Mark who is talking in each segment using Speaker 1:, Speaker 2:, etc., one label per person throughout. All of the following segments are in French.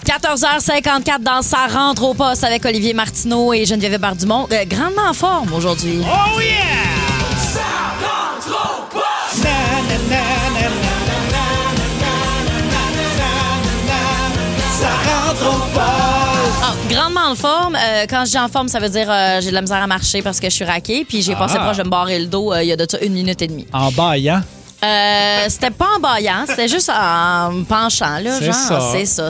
Speaker 1: 14h54 dans Sa rentre au poste avec Olivier Martineau et Geneviève Bardumont. Grandement en forme aujourd'hui.
Speaker 2: Oh yeah! Ça rentre au poste! Ça rentre au poste!
Speaker 1: Grandement en forme. Quand je dis en forme, ça veut dire j'ai de la misère à marcher parce que je suis raquée. Puis j'ai passé proche de me barrer le dos il y a de ça 1 minute et demie.
Speaker 3: En baillant.
Speaker 1: C'était pas en baillant, c'était juste en me penchant, là.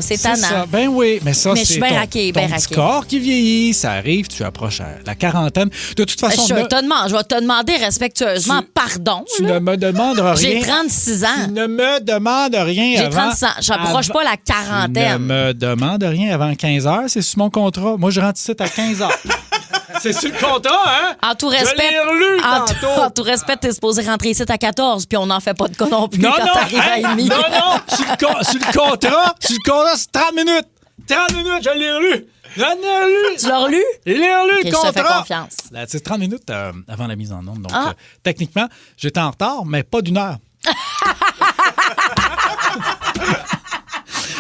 Speaker 1: C'est tannant.
Speaker 3: Ça. Ben oui, mais ça,
Speaker 1: Mais je
Speaker 3: c'est
Speaker 1: suis bien
Speaker 3: ton,
Speaker 1: raquée,
Speaker 3: ton
Speaker 1: bien
Speaker 3: petit
Speaker 1: raquée.
Speaker 3: corps qui vieillit, ça arrive, tu approches à la quarantaine. De toute façon,
Speaker 1: Je vais te demander respectueusement pardon.
Speaker 3: tu
Speaker 1: là.
Speaker 3: ne me demandes rien.
Speaker 1: J'ai 36 ans.
Speaker 3: Tu ne me demandes rien
Speaker 1: J'ai
Speaker 3: avant...
Speaker 1: 36 ans. J'approche pas la
Speaker 3: Tu ne
Speaker 1: quarantaine.
Speaker 3: me demandes rien avant 15 heures, c'est sur mon contrat. Moi, je rentre ici à 15 heures. C'est sur le contrat, hein?
Speaker 1: En tout respect,
Speaker 3: Je l'ai relu tantôt.
Speaker 1: en tout respect, t'es supposé rentrer ici à 14, puis on n'en fait pas de cas non plus
Speaker 3: Non,
Speaker 1: quand
Speaker 3: non,
Speaker 1: t'arrives à
Speaker 3: hein?
Speaker 1: 1h30.
Speaker 3: Non, sur le contrat, c'est 30 minutes. 30 minutes, je l'ai relu. Je l'ai relu.
Speaker 1: Tu l'as relu?
Speaker 3: Je l'ai relu,
Speaker 1: Ok,
Speaker 3: le
Speaker 1: je te fais
Speaker 3: contrat.
Speaker 1: confiance.
Speaker 3: Là, c'est 30 minutes avant la mise en onde. Donc,
Speaker 1: Ah.
Speaker 3: techniquement, j'étais en retard, mais pas d'1 heure.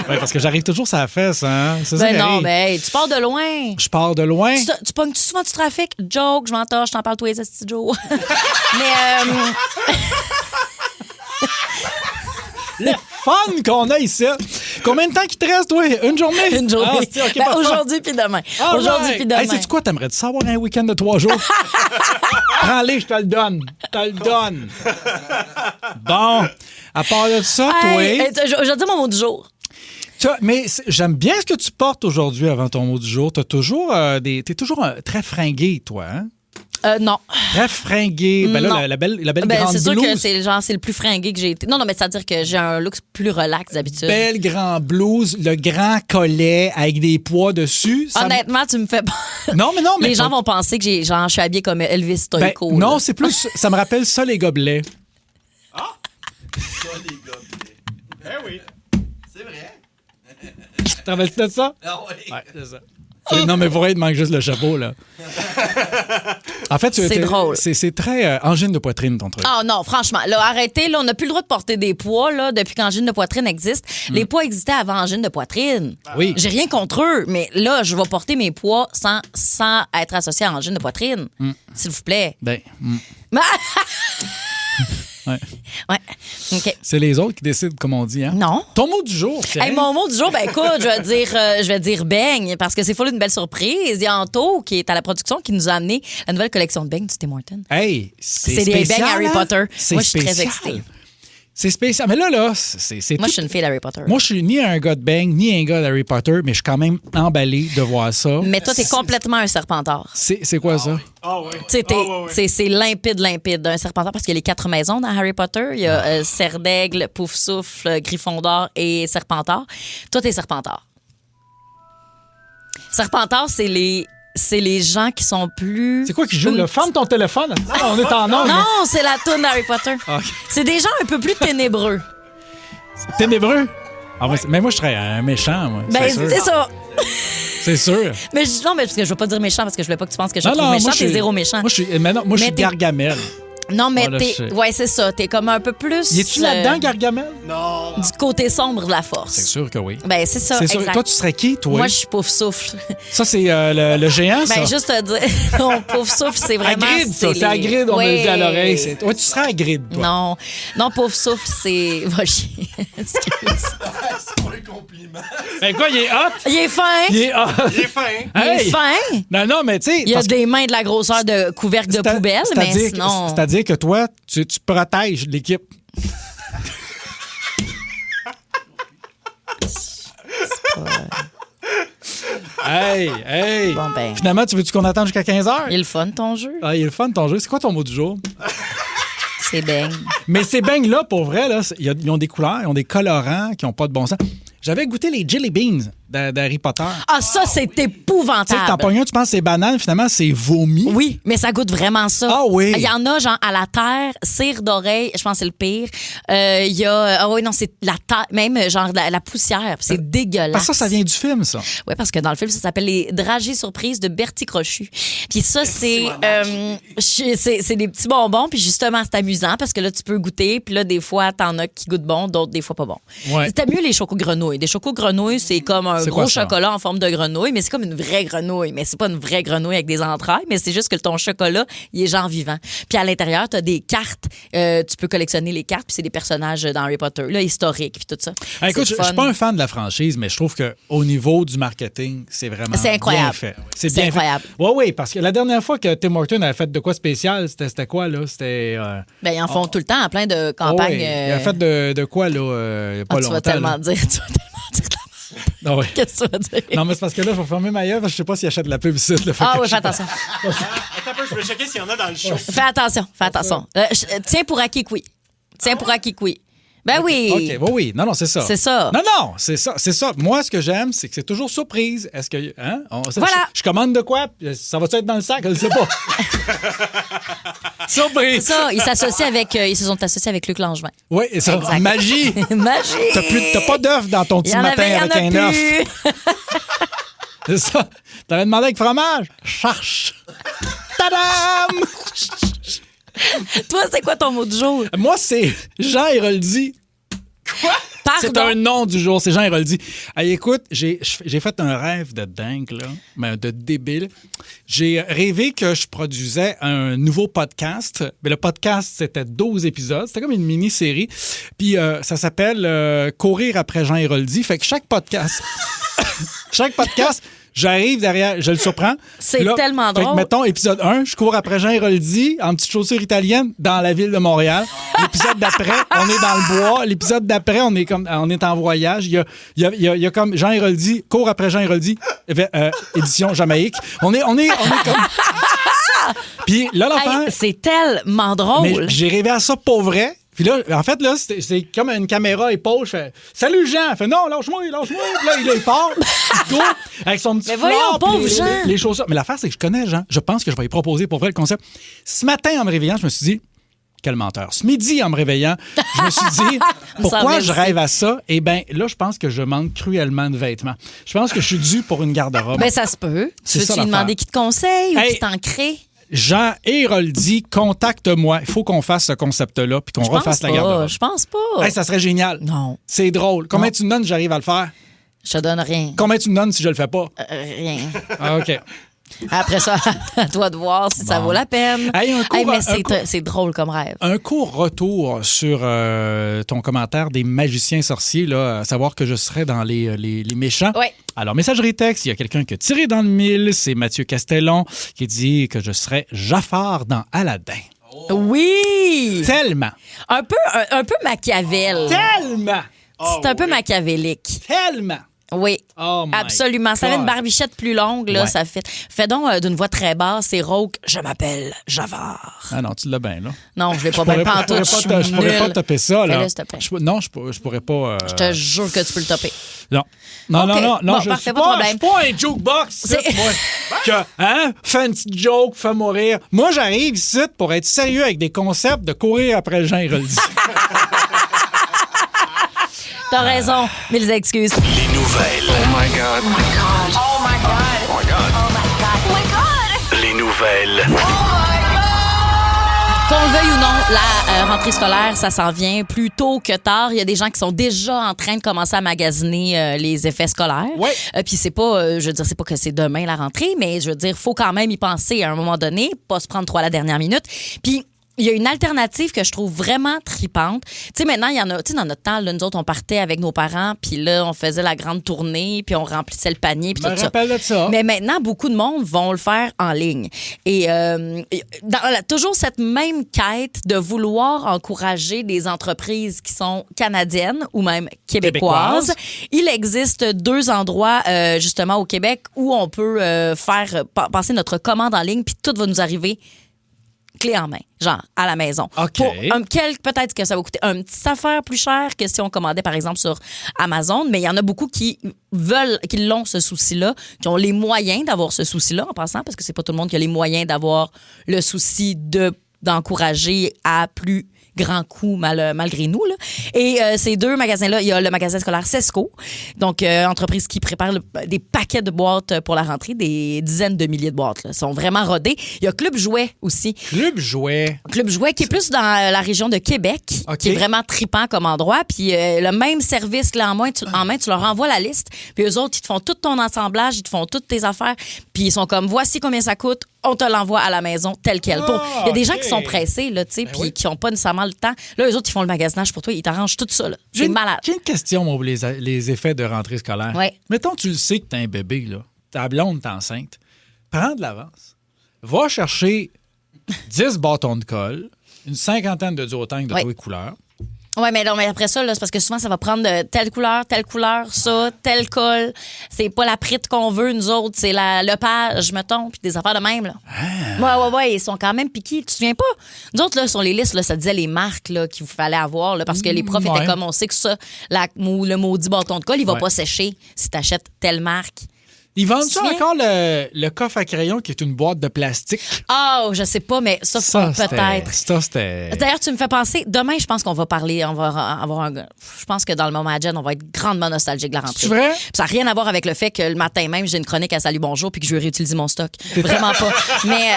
Speaker 3: Oui, parce que j'arrive toujours sur la fesse, hein? C'est ça
Speaker 1: Ben
Speaker 3: qui
Speaker 1: non,
Speaker 3: arrive.
Speaker 1: mais hey, tu pars de loin.
Speaker 3: Je pars de loin.
Speaker 1: Tu pognes-tu souvent du trafic? Joke, je m'entorche, je t'en parle tous les estis jours. Mais
Speaker 3: Le fun qu'on a ici. Combien de temps qu'il te reste, toi? Une journée?
Speaker 1: une journée.
Speaker 3: Ah, c'est- ok,
Speaker 1: Ben,
Speaker 3: parfait.
Speaker 1: aujourd'hui puis demain.
Speaker 3: All
Speaker 1: Aujourd'hui
Speaker 3: right.
Speaker 1: puis demain.
Speaker 3: Hey, sais-tu quoi? T'aimerais-tu savoir un week-end de 3 jours? Prends-les, je te le donne. Je te le donne. Bon. À part de ça,
Speaker 1: Hey,
Speaker 3: toi...
Speaker 1: je vais dire mon mot du jour.
Speaker 3: Mais j'aime bien ce que tu portes aujourd'hui avant ton mot du jour. T'es toujours très fringué, toi, hein?
Speaker 1: Non.
Speaker 3: Très fringué. Ben là,
Speaker 1: Non.
Speaker 3: la belle
Speaker 1: Ben,
Speaker 3: grande
Speaker 1: c'est sûr
Speaker 3: blouse.
Speaker 1: que c'est le plus fringué que j'ai été. Non, mais c'est-à-dire que j'ai un look plus relax d'habitude.
Speaker 3: Belle grande blouse, le grand collet avec des pois dessus. Ça me-
Speaker 1: Honnêtement, tu me fais pas.
Speaker 3: Non, mais
Speaker 1: Les gens vont penser que je suis habillée comme Elvis
Speaker 3: Ben,
Speaker 1: Stoico.
Speaker 3: non,
Speaker 1: là.
Speaker 3: c'est plus... Ça me rappelle ça, les gobelets.
Speaker 2: Ça, les gars. Ben oui. C'est vrai.
Speaker 3: T'en rappelles-tu de ça?
Speaker 2: Ah oui.
Speaker 3: Ouais, c'est ça. Non, mais pour vrai, il te manque juste le chapeau, là. En fait,
Speaker 1: C'est drôle.
Speaker 3: C'est très angine de poitrine, ton truc.
Speaker 1: Ah non, franchement, là, arrêtez, là, on n'a plus le droit de porter des poids, là, depuis qu'angine de poitrine existe. Les poids existaient avant angine de poitrine.
Speaker 3: Oui.
Speaker 1: J'ai rien contre eux, mais là, je vais porter mes poids sans être associé à angine de poitrine. S'il vous plaît.
Speaker 3: Ben, ouais.
Speaker 1: Ouais. OK.
Speaker 3: C'est les autres qui décident, comme on dit, hein?
Speaker 1: Non.
Speaker 3: Ton mot du jour, c'est...
Speaker 1: Hey, mon mot du jour, ben écoute, je vais dire beigne parce que c'est full une belle surprise. Il y a Anto qui est à la production qui nous a amené la nouvelle collection de beignes du Tim Hortons.
Speaker 3: Hey,
Speaker 1: C'est des
Speaker 3: spécial,
Speaker 1: beignes Harry
Speaker 3: hein?
Speaker 1: Potter.
Speaker 3: C'est
Speaker 1: Moi, je suis très
Speaker 3: spécial.
Speaker 1: excitée.
Speaker 3: C'est spécial. Mais là, c'est
Speaker 1: Moi,
Speaker 3: tout-
Speaker 1: je suis une fille d'Harry Potter.
Speaker 3: Moi, je suis ni un gars de bang, ni un gars d'Harry Potter, mais je suis quand même emballé de voir ça.
Speaker 1: Mais toi, t'es complètement un serpentard.
Speaker 3: C'est quoi ça?
Speaker 2: Ah oui.
Speaker 1: Tu sais, c'est limpide d'un serpentard parce qu'il y a les 4 maisons dans Harry Potter. Il y a Serre d'Aigle, Poufsouffle, Gryffondor et Serpentard. Toi, t'es Serpentard. Serpentard, c'est les gens qui sont plus...
Speaker 3: C'est quoi qui joue? Là? Ferme ton téléphone. Ah, on est en ondes.
Speaker 1: Non, c'est la toune d'Harry Potter.
Speaker 3: Ok.
Speaker 1: C'est des gens un peu plus ténébreux.
Speaker 3: Ténébreux? Ah, mais moi, je serais un méchant, moi.
Speaker 1: Ben,
Speaker 3: sûr.
Speaker 1: c'est ça.
Speaker 3: C'est sûr.
Speaker 1: Mais non, mais parce que je veux pas dire méchant parce que je voulais pas que tu penses que je te trouve
Speaker 3: moi,
Speaker 1: méchant.
Speaker 3: je
Speaker 1: T'es
Speaker 3: suis-
Speaker 1: zéro méchant.
Speaker 3: Moi, je suis, mais non, moi, je
Speaker 1: Mais
Speaker 3: suis
Speaker 1: t'es-
Speaker 3: Gargamel.
Speaker 1: Non, mais
Speaker 3: Voilà, je sais.
Speaker 1: ouais, c'est ça. T'es comme un peu plus...
Speaker 3: Y es-tu là-dedans, Gargamel?
Speaker 2: Non.
Speaker 1: du côté sombre de la force.
Speaker 3: C'est sûr que oui.
Speaker 1: Ben, c'est ça,
Speaker 3: C'est sûr.
Speaker 1: exact.
Speaker 3: Toi, tu serais qui, toi?
Speaker 1: Moi, je suis Poufsouffle.
Speaker 3: Ça, c'est le géant, ça?
Speaker 1: Ben, juste te dire, non, Poufsouffle, c'est vraiment...
Speaker 3: Hagrid, ça. C'est Hagrid, on me le dit à l'oreille. C'est- Ouais, tu serais Hagrid, toi.
Speaker 1: Non, Poufsouffle, c'est... Va chier. Excuse.
Speaker 2: C'est pas un compliment.
Speaker 3: Ben quoi, il est hot?
Speaker 1: Il est fin.
Speaker 3: Il est hot.
Speaker 2: Il est fin.
Speaker 1: Il est
Speaker 3: Hey!
Speaker 1: fin.
Speaker 3: Non, mais tu sais...
Speaker 1: Il a
Speaker 3: parce que-
Speaker 1: des mains de la grosseur de couvercle de poubelle, mais sinon...
Speaker 3: C'est-à-dire que toi, tu protèges l'équipe. Hey!
Speaker 1: Bon, ben.
Speaker 3: Finalement, tu veux-tu qu'on attende jusqu'à 15h?
Speaker 1: Il est le fun, ton jeu.
Speaker 3: Ah, il est le fun, ton jeu. C'est quoi ton mot du jour?
Speaker 1: C'est beigne.
Speaker 3: Mais ces beignes-là, pour vrai, là, ils ont des couleurs, ils ont des colorants qui n'ont pas de bon sens. J'avais goûté les Jelly Beans d'Harry Potter.
Speaker 1: Ah, ça, c'est
Speaker 3: Tu sais,
Speaker 1: épouvantable.
Speaker 3: t'en pognes un, tu penses que c'est banal, finalement, c'est vomi.
Speaker 1: Oui, mais ça goûte vraiment ça.
Speaker 3: Ah oui.
Speaker 1: Il y en a, genre, à la terre, cire d'oreille, je pense que c'est le pire. Il y a... Ah oui, non, c'est la terre, même, genre, la poussière. C'est dégueulasse.
Speaker 3: Parce que ça vient du film, ça.
Speaker 1: Oui, parce que dans le film, ça s'appelle Les dragées surprises de Bertie Crochu. Puis ça, c'est des petits bonbons. Puis justement, c'est amusant parce que là, tu peux goûter. Puis là, des fois, t'en as qui goûtent bon, d'autres, des fois, pas bon.
Speaker 3: Ouais.
Speaker 1: T'as mieux les chocos-grenouilles. Des chocos-grenouilles, c'est comme un
Speaker 3: C'est
Speaker 1: gros
Speaker 3: quoi ça?
Speaker 1: chocolat en forme de grenouille, mais c'est comme une vraie grenouille. Mais c'est pas une vraie grenouille avec des entrailles, mais c'est juste que ton chocolat, il est genre vivant. Puis à l'intérieur, t'as des cartes. Tu peux collectionner les cartes, puis c'est des personnages dans Harry Potter, là, historiques, puis tout ça.
Speaker 3: Écoute, je
Speaker 1: C'est
Speaker 3: suis pas un fan de la franchise, mais je trouve qu'au niveau du marketing, c'est vraiment
Speaker 1: C'est incroyable.
Speaker 3: bien fait.
Speaker 1: C'est
Speaker 3: bien
Speaker 1: incroyable.
Speaker 3: Oui, oui, parce que la dernière fois que Tim Hortons avait fait de quoi spécial, c'était quoi, là? C'était...
Speaker 1: Ben, ils en font tout le temps, en plein de campagnes.
Speaker 3: oui, il a fait de quoi, là? Il y a pas
Speaker 1: tu
Speaker 3: longtemps.
Speaker 1: vas tellement
Speaker 3: là.
Speaker 1: dire, tu vas tellement dire de la merde.
Speaker 3: Ah oui.
Speaker 1: Qu'est-ce que tu vas dire?
Speaker 3: Non, mais c'est parce que là, je vais fermer ma gueule parce que je sais pas s'il achète de la publicité. Là,
Speaker 1: Ah oui, fais attention.
Speaker 4: Attends un peu, je vais checker s'il y en a dans le show.
Speaker 1: Fais attention, fais attention. Tiens pour acquis que oui. Tiens pour acquis que oui. Ben oui.
Speaker 3: OK, oui, oui. Non, c'est ça.
Speaker 1: C'est ça.
Speaker 3: Non, c'est ça. C'est ça. Moi, ce que j'aime, c'est que c'est toujours surprise. Est-ce que. Hein?
Speaker 1: Voilà.
Speaker 3: Je commande de quoi? Ça va-tu être dans le sac? Je ne sais pas. Surprise.
Speaker 1: C'est ça, ils se sont associés avec Luc Langevin.
Speaker 3: Oui, et ça.
Speaker 1: Exact.
Speaker 3: Magie.
Speaker 1: Magie.
Speaker 3: T'as pas d'œuf dans ton
Speaker 1: Il
Speaker 3: petit
Speaker 1: y en
Speaker 3: matin
Speaker 1: avait, il y en
Speaker 3: avec
Speaker 1: a
Speaker 3: un œuf.
Speaker 1: plus.
Speaker 3: C'est ça. T'avais demandé avec fromage? Charche. Tadam!
Speaker 1: Toi, c'est quoi ton mot du jour?
Speaker 3: Moi, c'est Jean Héroldi.
Speaker 1: Pardon?
Speaker 3: C'est un nom du jour, c'est Jean Héroldi. Hey, écoute, j'ai fait un rêve de dingue, là, mais de débile. J'ai rêvé que je produisais un nouveau podcast. Mais le podcast, c'était 12 épisodes. C'était comme une mini-série. Puis ça s'appelle Courir après Jean Héroldi. Fait que chaque podcast, j'arrive derrière, je le surprends.
Speaker 1: C'est
Speaker 3: Là,
Speaker 1: tellement
Speaker 3: fait que,
Speaker 1: drôle.
Speaker 3: mettons, épisode 1, je cours après Jean Héroldi en petites chaussures italiennes dans la ville de Montréal. L'épisode d'après, on est dans le bois. L'épisode d'après, on est en voyage. Il y a comme Jean Héroldi, cours après Jean Héroldi, édition Jamaïque. On est comme... Puis là, l'affaire...
Speaker 1: Hey, c'est tellement drôle.
Speaker 3: Mais j'ai rêvé à ça pour vrai. Puis là, en fait, là, c'est comme une caméra épaule. Je fais « Salut, Jean! » Il fait « Non, lâche-moi! » Puis là, il part. Il court avec son petit
Speaker 1: Mais voyons,
Speaker 3: fleur, puis
Speaker 1: pauvre Jean!
Speaker 3: les chaussures. Mais l'affaire, c'est que je connais Jean. Je pense que je vais lui proposer pour vrai le concept. Ce matin, en me réveillant, je me suis dit « Quel menteur! » Ce midi, en me réveillant, je me suis dit « Pourquoi je rêve à ça? » Eh bien, là, je pense que je manque cruellement de vêtements. Je pense que je suis dû pour une garde-robe.
Speaker 1: Ben, ça se peut.
Speaker 3: C'est
Speaker 1: Tu
Speaker 3: ça,
Speaker 1: veux-tu lui
Speaker 3: l'affaire.
Speaker 1: demander qui te conseille ou
Speaker 3: Hey.
Speaker 1: qui t'en crée?
Speaker 3: Jean Héroldi, contacte-moi. Il faut qu'on fasse ce concept-là puis qu'on
Speaker 1: Je pense
Speaker 3: refasse la
Speaker 1: pas.
Speaker 3: garde-robe.
Speaker 1: Je pense pas.
Speaker 3: Hey, ça serait génial.
Speaker 1: Non.
Speaker 3: C'est drôle. Combien
Speaker 1: Non.
Speaker 3: tu me donnes si j'arrive à le faire?
Speaker 1: Je te donne rien.
Speaker 3: Combien tu me donnes si je le fais pas?
Speaker 1: Rien.
Speaker 3: Ah, OK.
Speaker 1: Après ça, à toi de voir si ça vaut la peine.
Speaker 3: Hey, un cours-
Speaker 1: mais
Speaker 3: un cours-
Speaker 1: c'est drôle comme rêve.
Speaker 3: Un court retour sur ton commentaire des magiciens sorciers, là, à savoir que je serais dans les méchants.
Speaker 1: Oui.
Speaker 3: Alors, messagerie texte, il y a quelqu'un qui a tiré dans le mille, c'est Mathieu Castellon, qui dit que je serais Jafar dans Aladdin.
Speaker 1: Oui!
Speaker 3: Tellement!
Speaker 1: Un peu Machiavel.
Speaker 3: Tellement!
Speaker 1: C'est un peu machiavélique.
Speaker 3: Tellement!
Speaker 1: Oui.
Speaker 3: Oh my
Speaker 1: Absolument. Ça avait une
Speaker 3: God.
Speaker 1: barbichette plus longue, là,
Speaker 3: Ouais.
Speaker 1: ça fait. Fais donc d'une voix très basse et rauque. Je m'appelle Javard.
Speaker 3: Ah non, tu l'as bien, là.
Speaker 1: Non, je l'ai pas bien pantoute.
Speaker 3: Je pourrais pas taper ça, là.
Speaker 1: Fais-le, s'il te plaît.
Speaker 3: Non, je pourrais pas...
Speaker 1: Je te jure que tu peux le topper.
Speaker 3: Non. Non,
Speaker 1: OK.
Speaker 3: non,
Speaker 1: Bon,
Speaker 3: je
Speaker 1: parfait,
Speaker 3: suis
Speaker 1: pas de
Speaker 3: pas,
Speaker 1: problème.
Speaker 3: je suis pas un jukebox,
Speaker 1: C'est-
Speaker 3: ici, moi. Fais une petite joke, fais-moi rire. Moi, j'arrive ici pour être sérieux avec des concepts de courir après Jean Héroldi.
Speaker 1: T'as raison, mille excuses.
Speaker 2: Les nouvelles. Oh my God. Oh my God. Oh my God. Oh my God. Oh my God. Oh my God. Les nouvelles.
Speaker 1: Qu'on le veuille ou non, la rentrée scolaire, ça s'en vient plus tôt que tard. Il y a des gens qui sont déjà en train de commencer à magasiner les effets scolaires.
Speaker 3: Ouais.
Speaker 1: Puis c'est pas, je veux dire, c'est pas que c'est demain la rentrée, mais je veux dire, faut quand même y penser à un moment donné, pas se prendre trop à la dernière minute. Puis il y a une alternative que je trouve vraiment tripante. Tu sais, maintenant, il y en a, tu sais, dans notre temps, là, nous autres, on partait avec nos parents, puis là, on faisait la grande tournée, puis on remplissait le panier, puis
Speaker 3: Je me
Speaker 1: tout ça.
Speaker 3: rappelle de ça.
Speaker 1: Mais maintenant, beaucoup de monde vont le faire en ligne. Et toujours cette même quête de vouloir encourager des entreprises qui sont canadiennes ou même québécoises. Il existe 2 endroits, justement, au Québec où on peut faire passer notre commande en ligne, puis tout va nous arriver clé en main, genre à la maison.
Speaker 3: OK.
Speaker 1: Pour peut-être que ça va coûter une petite affaire plus cher que si on commandait par exemple sur Amazon, mais il y en a beaucoup qui l'ont ce souci-là, qui ont les moyens d'avoir ce souci-là en passant, parce que c'est pas tout le monde qui a les moyens d'avoir le souci d'encourager à plus grand coup malgré nous. Là. Et ces deux magasins-là, il y a le magasin scolaire Cesco, donc entreprise qui prépare des paquets de boîtes pour la rentrée, des dizaines de milliers de boîtes. Là. Ils sont vraiment rodés. Il y a Club Jouet aussi.
Speaker 3: Club Jouet.
Speaker 1: Club Jouet qui est plus dans la région de Québec, qui est vraiment trippant comme endroit. Puis le même service clé en main, tu leur envoies la liste. Puis eux autres, ils te font tout ton assemblage, ils te font toutes tes affaires. Puis ils sont comme, voici combien ça coûte, on te l'envoie à la maison tel quel. Il y a des gens qui sont pressés, là, tu sais, puis qui n'ont pas nécessairement le temps. Là, eux autres, ils font le magasinage pour toi, ils t'arrangent tout ça. Là. C'est malade.
Speaker 3: J'ai une question, moi, pour les effets de rentrée scolaire.
Speaker 1: Ouais.
Speaker 3: Mettons, tu le sais que t'as un bébé, là. Ta blonde, t'es enceinte. Prends de l'avance. Va chercher 10 bâtons de colle, une cinquantaine de duotank de toutes les couleurs.
Speaker 1: Oui, mais après ça, là, c'est parce que souvent, ça va prendre telle couleur, ça, tel col. C'est pas la prite qu'on veut, nous autres. C'est le page, mettons, puis des affaires de même. Là. Ouais, ils sont quand même piqués. Tu te souviens pas? Nous autres, là, sur les listes, là, ça disait les marques là, qu'il vous fallait avoir, là, parce que les profs étaient comme, on sait que ça, le maudit bâton de colle, il va pas sécher si tu achètes telle marque.
Speaker 3: Ils vendent ça encore le coffre à crayon qui est une boîte de plastique?
Speaker 1: Oh, je sais pas, mais ça peut-être.
Speaker 3: Ça, c'était...
Speaker 1: D'ailleurs, tu me fais penser, demain, je pense qu'on va parler, je pense que dans le moment Jen, on va être grandement nostalgique de la rentrée.
Speaker 3: C'est vrai?
Speaker 1: Puis ça n'a rien à voir avec le fait que le matin même, j'ai une chronique à Salut Bonjour puis que je vais réutiliser mon stock. Vraiment pas. Mais...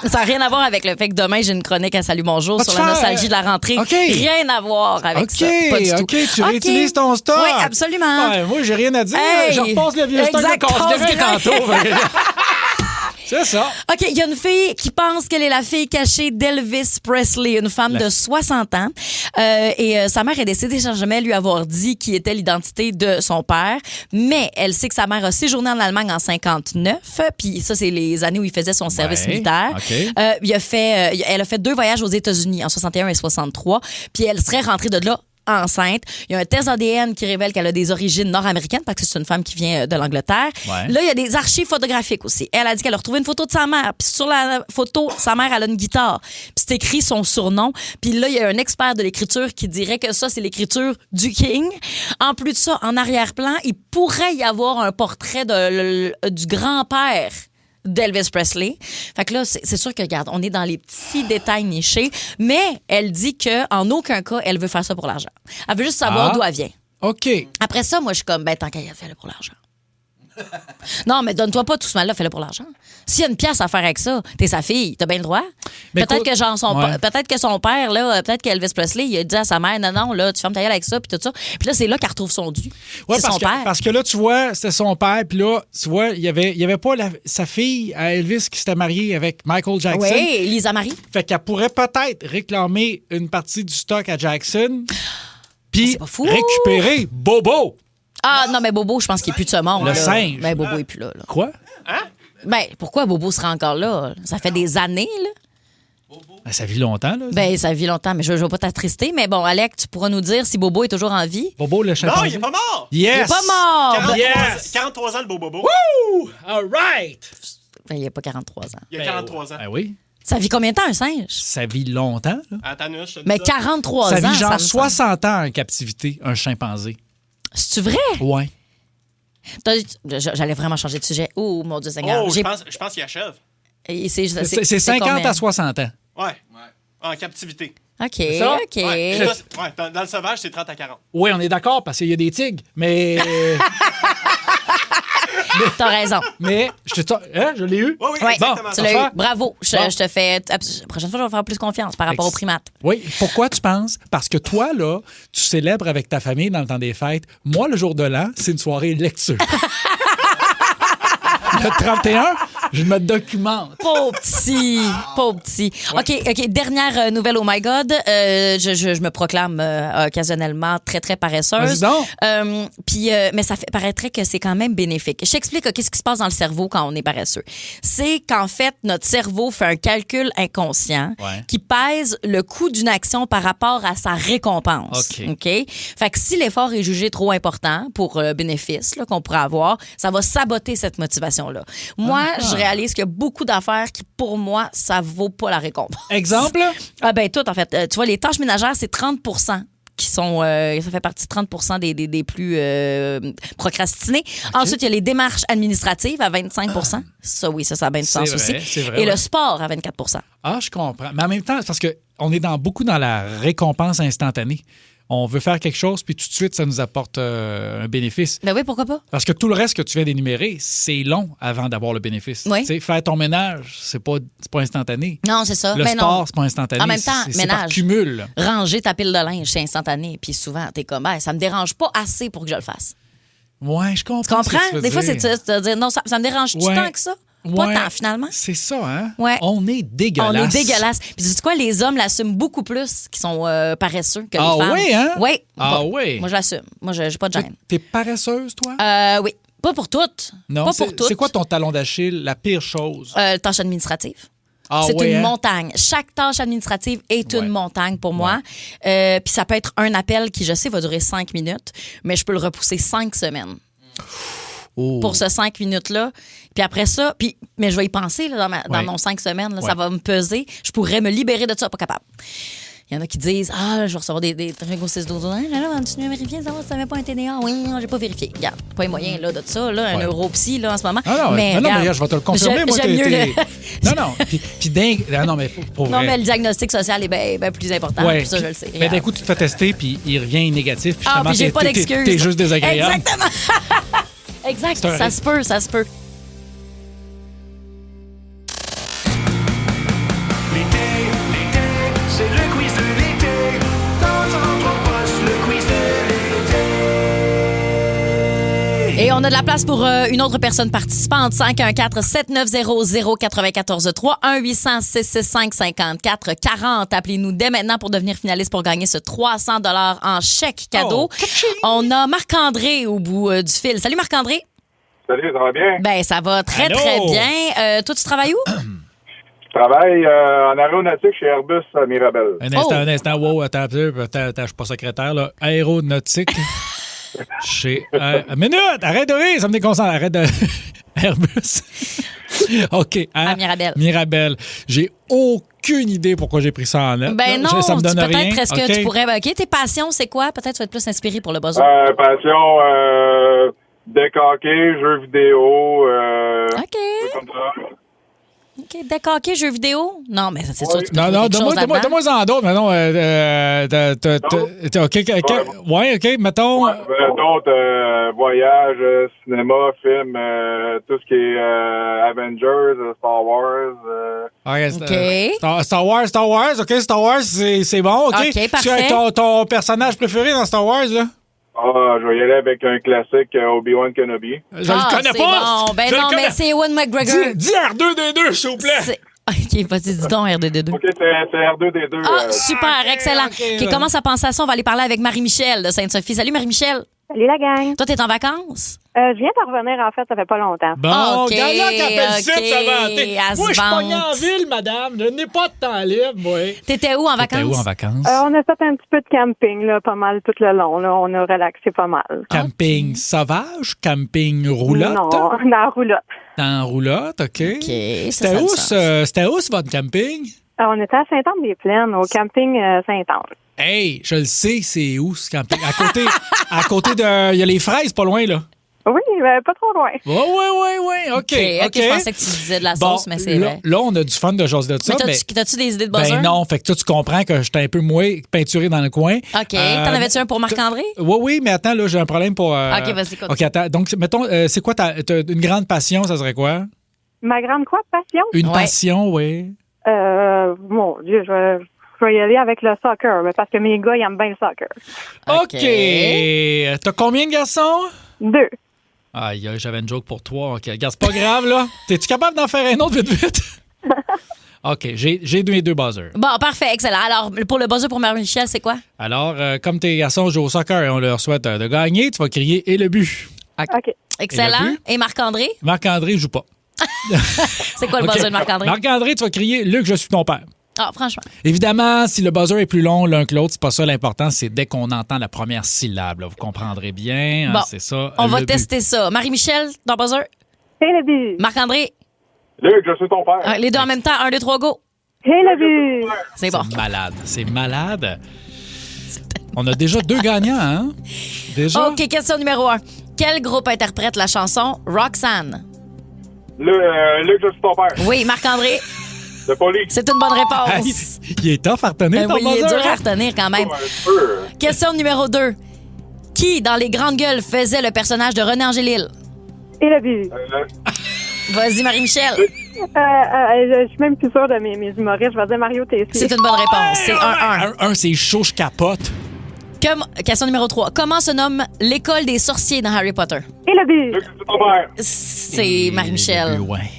Speaker 1: Ça n'a rien à voir avec le fait que demain, j'ai une chronique à Salut Bonjour sur la nostalgie de la rentrée. Rien à voir avec ça. Pas du tout.
Speaker 3: Tu réutilises ton stock.
Speaker 1: Oui, absolument.
Speaker 3: Ouais, moi, j'ai rien à dire.
Speaker 1: Hey,
Speaker 3: je repasse le vieux stock de casse-grain tantôt. C'est ça.
Speaker 1: OK, il y a une fille qui pense qu'elle est la fille cachée d'Elvis Presley, une femme de 60 ans. Et sa mère est décédée sans jamais lui avoir dit qui était l'identité de son père. Mais elle sait que sa mère a séjourné en Allemagne en 59. Puis ça, c'est les années où il faisait son service militaire.
Speaker 3: Okay.
Speaker 1: Elle a fait 2 voyages aux États-Unis en 61 et 63. Puis elle serait rentrée de là enceinte. Il y a un test ADN qui révèle qu'elle a des origines nord-américaines parce que c'est une femme qui vient de l'Angleterre.
Speaker 3: Ouais.
Speaker 1: Là, il y a des archives photographiques aussi. Elle a dit qu'elle a retrouvé une photo de sa mère. Puis sur la photo, sa mère, elle a une guitare. Puis c'est écrit son surnom. Puis là, il y a un expert de l'écriture qui dirait que ça, c'est l'écriture du King. En plus de ça, en arrière-plan, il pourrait y avoir un portrait du grand-père d'Elvis Presley. Fait que là, c'est sûr que, regarde, on est dans les petits détails nichés, mais elle dit qu'en aucun cas, elle veut faire ça pour l'argent. Elle veut juste savoir d'où elle vient.
Speaker 3: OK.
Speaker 1: Après ça, moi, je suis comme, tant qu'à y faire, fais-le pour l'argent. Non, mais donne-toi pas tout ce mal-là, fais-le pour l'argent. S'il y a une pièce à faire avec ça, t'es sa fille, t'as bien le droit. Peut-être que son père, là, peut-être qu'Elvis Presley, il a dit à sa mère, non, là, tu fermes ta gueule avec ça, puis tout ça. Puis là, c'est là qu'elle retrouve son dû.
Speaker 3: Ouais,
Speaker 1: c'est son père.
Speaker 3: Parce que là, tu vois, c'était son père, puis là, tu vois, il y avait pas sa fille à Elvis qui s'était mariée avec Michael Jackson.
Speaker 1: Oui, Lisa Marie.
Speaker 3: Fait qu'elle pourrait peut-être réclamer une partie du stock à Jackson, puis récupérer Bobo.
Speaker 1: Ah, non, mais Bobo, je pense qu'il est plus de ce monde.
Speaker 3: Le
Speaker 1: là.
Speaker 3: singe.
Speaker 1: Ben, Bobo est plus là.
Speaker 3: Quoi?
Speaker 4: Hein?
Speaker 1: Ben, pourquoi Bobo sera encore là? Ça fait des années, là.
Speaker 3: Ben, ça vit longtemps, là.
Speaker 1: Ben, ça vit longtemps, mais je ne vais pas t'attrister. Mais bon, Alec, tu pourras nous dire si Bobo est toujours en vie.
Speaker 3: Bobo, le chimpanzé.
Speaker 4: Non, il est pas mort!
Speaker 3: Yes!
Speaker 1: Il est pas mort!
Speaker 4: 43 ans, le beau Bobo.
Speaker 3: Woo! All right!
Speaker 1: Ben, il n'a pas 43 ans.
Speaker 4: Il a 43 ans.
Speaker 3: Ben oui.
Speaker 1: Ça vit combien de temps, un singe?
Speaker 3: Ça vit longtemps, là.
Speaker 4: Attends, je te dis
Speaker 1: Mais
Speaker 4: ça.
Speaker 1: 43
Speaker 3: Ça
Speaker 1: ans,
Speaker 3: vit genre
Speaker 1: me semble.
Speaker 3: 60 ans en captivité, un chimpanzé.
Speaker 1: C'est-tu vrai?
Speaker 3: Ouais.
Speaker 1: J'allais vraiment changer de sujet. Oh, mon Dieu Seigneur.
Speaker 4: Oh, je pense qu'il achève.
Speaker 3: C'est 50
Speaker 1: combien?
Speaker 3: à 60 ans.
Speaker 4: Ouais. En captivité.
Speaker 1: OK,
Speaker 3: ça?
Speaker 1: OK.
Speaker 4: Ouais. Dans le sauvage, c'est 30 à 40.
Speaker 3: Oui, on est d'accord, parce qu'il y a des tigres, mais...
Speaker 1: T'as raison.
Speaker 3: mais, je l'ai eu?
Speaker 4: Oui,
Speaker 1: Ouais,
Speaker 4: exactement.
Speaker 1: tu l'as eu.
Speaker 3: Enfin.
Speaker 1: Bravo. Je te fais... La prochaine fois, je vais faire plus confiance par rapport aux primates.
Speaker 3: Oui. Pourquoi tu penses? Parce que toi, là, tu célèbres avec ta famille dans le temps des fêtes. Moi, le jour de l'an, c'est une soirée lecture. Le 31, je me documente.
Speaker 1: Pauvre petit. OK, dernière nouvelle, oh my God. Je me proclame occasionnellement très, très paresseuse.
Speaker 3: Vas-y donc.
Speaker 1: Mais ça paraîtrait que c'est quand même bénéfique. Je t'explique qu'est-ce qui se passe dans le cerveau quand on est paresseux. C'est qu'en fait, notre cerveau fait un calcul inconscient qui pèse le coût d'une action par rapport à sa récompense. OK? Fait que si l'effort est jugé trop important pour le bénéfice là, qu'on pourrait avoir, ça va saboter cette motivation-là. Moi, je réalise qu'il y a beaucoup d'affaires qui, pour moi, ça vaut pas la récompense.
Speaker 3: Exemple?
Speaker 1: Ah ben tout, en fait. Tu vois, les tâches ménagères, c'est 30% qui sont, ça fait partie de 30 des plus procrastinés. Ensuite, il y a les démarches administratives à 25 Ça, oui, ça a bien du sens aussi.
Speaker 3: C'est vrai,
Speaker 1: Et le sport à 24
Speaker 3: Ah, je comprends. Mais en même temps, c'est parce qu'on est beaucoup dans la récompense instantanée. On veut faire quelque chose, puis tout de suite, ça nous apporte un bénéfice.
Speaker 1: Ben oui, pourquoi pas?
Speaker 3: Parce que tout le reste que tu viens d'énumérer, c'est long avant d'avoir le bénéfice.
Speaker 1: Oui.
Speaker 3: Tu sais, faire ton ménage, c'est pas instantané.
Speaker 1: Non, c'est ça.
Speaker 3: Le
Speaker 1: Mais
Speaker 3: sport,
Speaker 1: non.
Speaker 3: c'est pas instantané.
Speaker 1: En même temps,
Speaker 3: c'est par
Speaker 1: ménage.
Speaker 3: cumul.
Speaker 1: Ranger ta pile de linge, c'est instantané. Puis souvent, t'es comme, ça me dérange pas assez pour que je le fasse.
Speaker 3: Ouais, je comprends.
Speaker 1: Tu comprends?
Speaker 3: ce que tu veux
Speaker 1: Des fois,
Speaker 3: dire.
Speaker 1: c'est de dire, non, ça me dérange
Speaker 3: Ouais.
Speaker 1: tant que ça. Pas
Speaker 3: Ouais.
Speaker 1: tant, finalement.
Speaker 3: C'est ça, hein?
Speaker 1: Ouais.
Speaker 3: On est dégueulasse.
Speaker 1: On est dégueulasse. Puis tu sais quoi, les hommes l'assument beaucoup plus qu'ils sont paresseux que les
Speaker 3: Ah
Speaker 1: femmes.
Speaker 3: oui, hein?
Speaker 1: Oui.
Speaker 3: Ah
Speaker 1: Bon,
Speaker 3: oui.
Speaker 1: Moi, je l'assume. Moi, j'ai pas de gêne.
Speaker 3: T'es paresseuse, toi?
Speaker 1: Oui. Pas pour toutes.
Speaker 3: Non.
Speaker 1: Pas pour toutes.
Speaker 3: C'est quoi ton talon d'Achille, la pire chose?
Speaker 1: Tâche administrative.
Speaker 3: Ah
Speaker 1: C'est
Speaker 3: ouais,
Speaker 1: une
Speaker 3: hein?
Speaker 1: montagne. Chaque tâche administrative est
Speaker 3: Ouais.
Speaker 1: une montagne pour moi. Puis ça peut être un appel qui, je sais, va durer 5 minutes, mais je peux le repousser 5 semaines.
Speaker 3: Oh.
Speaker 1: Pour ce 5 minutes-là. Puis après ça, mais je vais y penser là, dans
Speaker 3: Ouais.
Speaker 1: mon 5 semaines. Là,
Speaker 3: Ouais.
Speaker 1: Ça va me peser. Je pourrais me libérer de ça, pas capable. Il y en a qui disent je vais recevoir des trucs au 6 12 là, tu veux vérifier, savoir si tu n'avais pas un TDA. Oui, non, j'ai pas vérifié. Regarde, pas les moyens là, de ça. Là, un
Speaker 3: Ouais.
Speaker 1: neuropsy là, en ce moment.
Speaker 3: Ah non, mais regarde, je vais te le confirmer. Moi,
Speaker 1: j'aime mieux
Speaker 3: t'es-
Speaker 1: le...
Speaker 3: Non, puis dingue. Ah non, mais pour
Speaker 1: Non,
Speaker 3: vrai.
Speaker 1: mais le diagnostic social est bien plus important.
Speaker 3: Ouais.
Speaker 1: Puis ça, je le sais.
Speaker 3: Mais d'un coup, tu te fais tester, puis il revient négatif. Puis
Speaker 1: Ah,
Speaker 3: justement,
Speaker 1: puis j'ai pas d'excuse.
Speaker 3: T'es juste désagréable.
Speaker 1: Exactement. Exact.
Speaker 3: C'est un
Speaker 1: Ça
Speaker 3: risque.
Speaker 1: se peut, ça se peut.
Speaker 2: L'été, c'est le quiz de l'été. Dans ton poche, le quiz de l'été.
Speaker 1: Et on a de la place pour une autre personne participante. 514-7900-943 1-800-665-5440. Appelez-nous dès maintenant pour devenir finaliste pour gagner ce 300 $ en chèque cadeau. On a Marc-André au bout du fil. Salut Marc-André.
Speaker 5: Salut, ça va bien?
Speaker 1: Ben ça va très,
Speaker 3: Allô?
Speaker 1: très bien. Toi, tu travailles où?
Speaker 5: Je travaille en aéronautique chez Airbus à Mirabel.
Speaker 3: Un instant. Wow, attends un peu. Attends, je suis pas secrétaire, là. Aéronautique. Chez. Minute! Arrête de rire, ça me déconcentre. Arrête de. Airbus. OK.
Speaker 1: À Mirabel.
Speaker 3: Mirabel. J'ai aucune idée pourquoi j'ai pris ça en note.
Speaker 1: Ben
Speaker 3: là.
Speaker 1: non,
Speaker 3: Ça me donne rien.
Speaker 1: peut-être est-ce que
Speaker 3: OK.
Speaker 1: tu pourrais... OK, tes passions, c'est quoi? Peut-être tu vas être plus inspiré pour le buzzer.
Speaker 5: Passion, décaquer, jeux vidéo,
Speaker 1: OK.
Speaker 5: comme ça.
Speaker 1: OK. Décaquer, jeux vidéo? Non, mais c'est sûr, tu peux
Speaker 3: Non,
Speaker 1: trouver
Speaker 3: non,
Speaker 1: quelque chose là-dedans.
Speaker 3: donne-moi en d'autres. Mais non, ouais, OK, mettons.
Speaker 5: D'autres, voyages, cinéma, film, tout ce qui est Avengers, Star Wars.
Speaker 3: OK,
Speaker 1: OK.
Speaker 3: Star Wars, OK, Star Wars, c'est bon, OK.
Speaker 1: OK, parfait.
Speaker 3: Ton personnage préféré dans Star Wars, là?
Speaker 5: Je vais y aller avec un classique Obi-Wan Kenobi.
Speaker 3: Je le connais
Speaker 1: c'est
Speaker 3: pas!
Speaker 1: Bon. Ben
Speaker 3: Je le
Speaker 1: non,
Speaker 3: connais.
Speaker 1: mais c'est Ewan McGregor.
Speaker 3: Dis R2D2, s'il vous plaît!
Speaker 1: OK, vas-y, dis donc, R2D2.
Speaker 5: OK, c'est R2D2.
Speaker 1: Ah, super, excellent.
Speaker 3: OK,
Speaker 1: OK, commence à penser à ça. On va aller parler avec Marie-Michel de Sainte-Sophie. Salut, Marie-Michel.
Speaker 6: Salut la gang.
Speaker 1: Toi, t'es en vacances?
Speaker 6: Je viens de revenir, en fait, ça fait pas longtemps.
Speaker 3: Bon,
Speaker 1: OK,
Speaker 3: regarde là, quand elle dit ça,
Speaker 1: OK,
Speaker 3: ça va hanter.
Speaker 1: elle se
Speaker 3: Moi, je suis pogné en
Speaker 1: vante.
Speaker 3: ville, madame. Je n'ai pas de temps libre, moi.
Speaker 1: T'étais où en vacances?
Speaker 3: T'es où en vacances?
Speaker 6: On a fait un petit peu de camping, là, pas mal tout le long. Là. On a relaxé pas mal.
Speaker 3: Camping sauvage? Camping roulotte?
Speaker 6: Non, dans la roulotte.
Speaker 3: Dans roulotte, OK.
Speaker 1: OK, ça
Speaker 3: C'était
Speaker 1: a du
Speaker 3: où,
Speaker 1: sens.
Speaker 3: c'était où, ce votre camping?
Speaker 6: On était à Saint-Anne-des-Plaines, au camping Saint-Anne.
Speaker 3: Hey, je le sais, c'est où, ce camping? À côté de... Il y a les fraises, pas loin, là.
Speaker 6: Oui, pas trop loin.
Speaker 3: Oui, OK.
Speaker 1: OK, je pensais que tu disais de la
Speaker 3: Bon,
Speaker 1: sauce, mais c'est
Speaker 3: là,
Speaker 1: vrai.
Speaker 3: là, on a du fun de jaser de ça,
Speaker 1: Mais
Speaker 3: mais...
Speaker 1: t'as-tu des idées de buzzer?
Speaker 3: Ben non, fait que toi, tu comprends que j'étais un peu moins peinturé dans le coin.
Speaker 1: OK. T'en avais-tu un pour Marc-André?
Speaker 3: Oui, mais attends, là, j'ai un problème pour...
Speaker 1: OK, vas-y, continue.
Speaker 3: OK, attends. Donc, mettons, c'est quoi t'as une grande passion, ça serait quoi?
Speaker 6: Ma grande quoi, passion?
Speaker 3: Une
Speaker 1: Ouais.
Speaker 3: passion, oui.
Speaker 6: Mon Dieu, je vais y aller avec le soccer, mais parce que mes gars, ils aiment bien le soccer.
Speaker 3: OK. T'as combien de garçons?
Speaker 6: 2.
Speaker 3: Aïe, j'avais une joke pour toi. OK, regarde, c'est pas grave, là. T'es-tu capable d'en faire un autre vite? OK, j'ai mes deux buzzers.
Speaker 1: Bon, parfait, excellent. Alors, pour le buzzer pour Marie-Michel, c'est quoi?
Speaker 3: Alors, comme tes garçons jouent au soccer et on leur souhaite de gagner, tu vas crier « et le but
Speaker 6: OK.
Speaker 1: Excellent.
Speaker 3: Et le but?
Speaker 1: Et Marc-André? ».
Speaker 3: Marc-André joue pas.
Speaker 1: C'est quoi le
Speaker 3: OK.
Speaker 1: buzzer de Marc-André?
Speaker 3: Marc-André, tu vas crier « Luc, je suis ton père ».
Speaker 1: Ah, franchement.
Speaker 3: Évidemment, si le buzzer est plus long l'un que l'autre, c'est pas ça l'important, c'est dès qu'on entend la première syllabe. Là. Vous comprendrez bien, hein,
Speaker 1: Bon,
Speaker 3: c'est ça.
Speaker 1: On va
Speaker 3: le but.
Speaker 1: tester ça. Marie-Michel, ton buzzer.
Speaker 6: Et le but.
Speaker 1: Marc-André,
Speaker 5: Luc, je suis ton père.
Speaker 1: les deux en même temps. 1, 2, 3, go.
Speaker 6: Et le but.
Speaker 1: C'est bon.
Speaker 3: C'est malade. C'est malade. On a déjà 2 gagnants, hein? Déjà?
Speaker 1: OK, question numéro 1. Quel groupe interprète la chanson Roxanne?
Speaker 5: Luc, je suis ton père.
Speaker 1: Oui, Marc-André.
Speaker 5: De Police.
Speaker 1: C'est une bonne réponse.
Speaker 3: Hey, il est tough à retenir,
Speaker 1: Ben oui,
Speaker 3: ton
Speaker 1: il est
Speaker 3: buzzer,
Speaker 1: dur à
Speaker 3: hein?
Speaker 1: retenir quand même.
Speaker 5: Un peu.
Speaker 1: Question numéro 2. Qui, dans Les Grandes Gueules, faisait le personnage de René Angélil?
Speaker 6: Et le bibi.
Speaker 1: Vas-y, Marie-Michel.
Speaker 6: Je suis même plus sûre de mes humoristes. Je vais dire Mario Tessier.
Speaker 1: C'est une bonne réponse. C'est 1-1.
Speaker 3: Un, c'est chaud, je capote.
Speaker 1: Question numéro 3. Comment se nomme l'école des sorciers dans Harry Potter?
Speaker 6: Et le bibi.
Speaker 5: Luc, je suis ton père.
Speaker 1: C'est Marie-Michel.
Speaker 3: Ouais.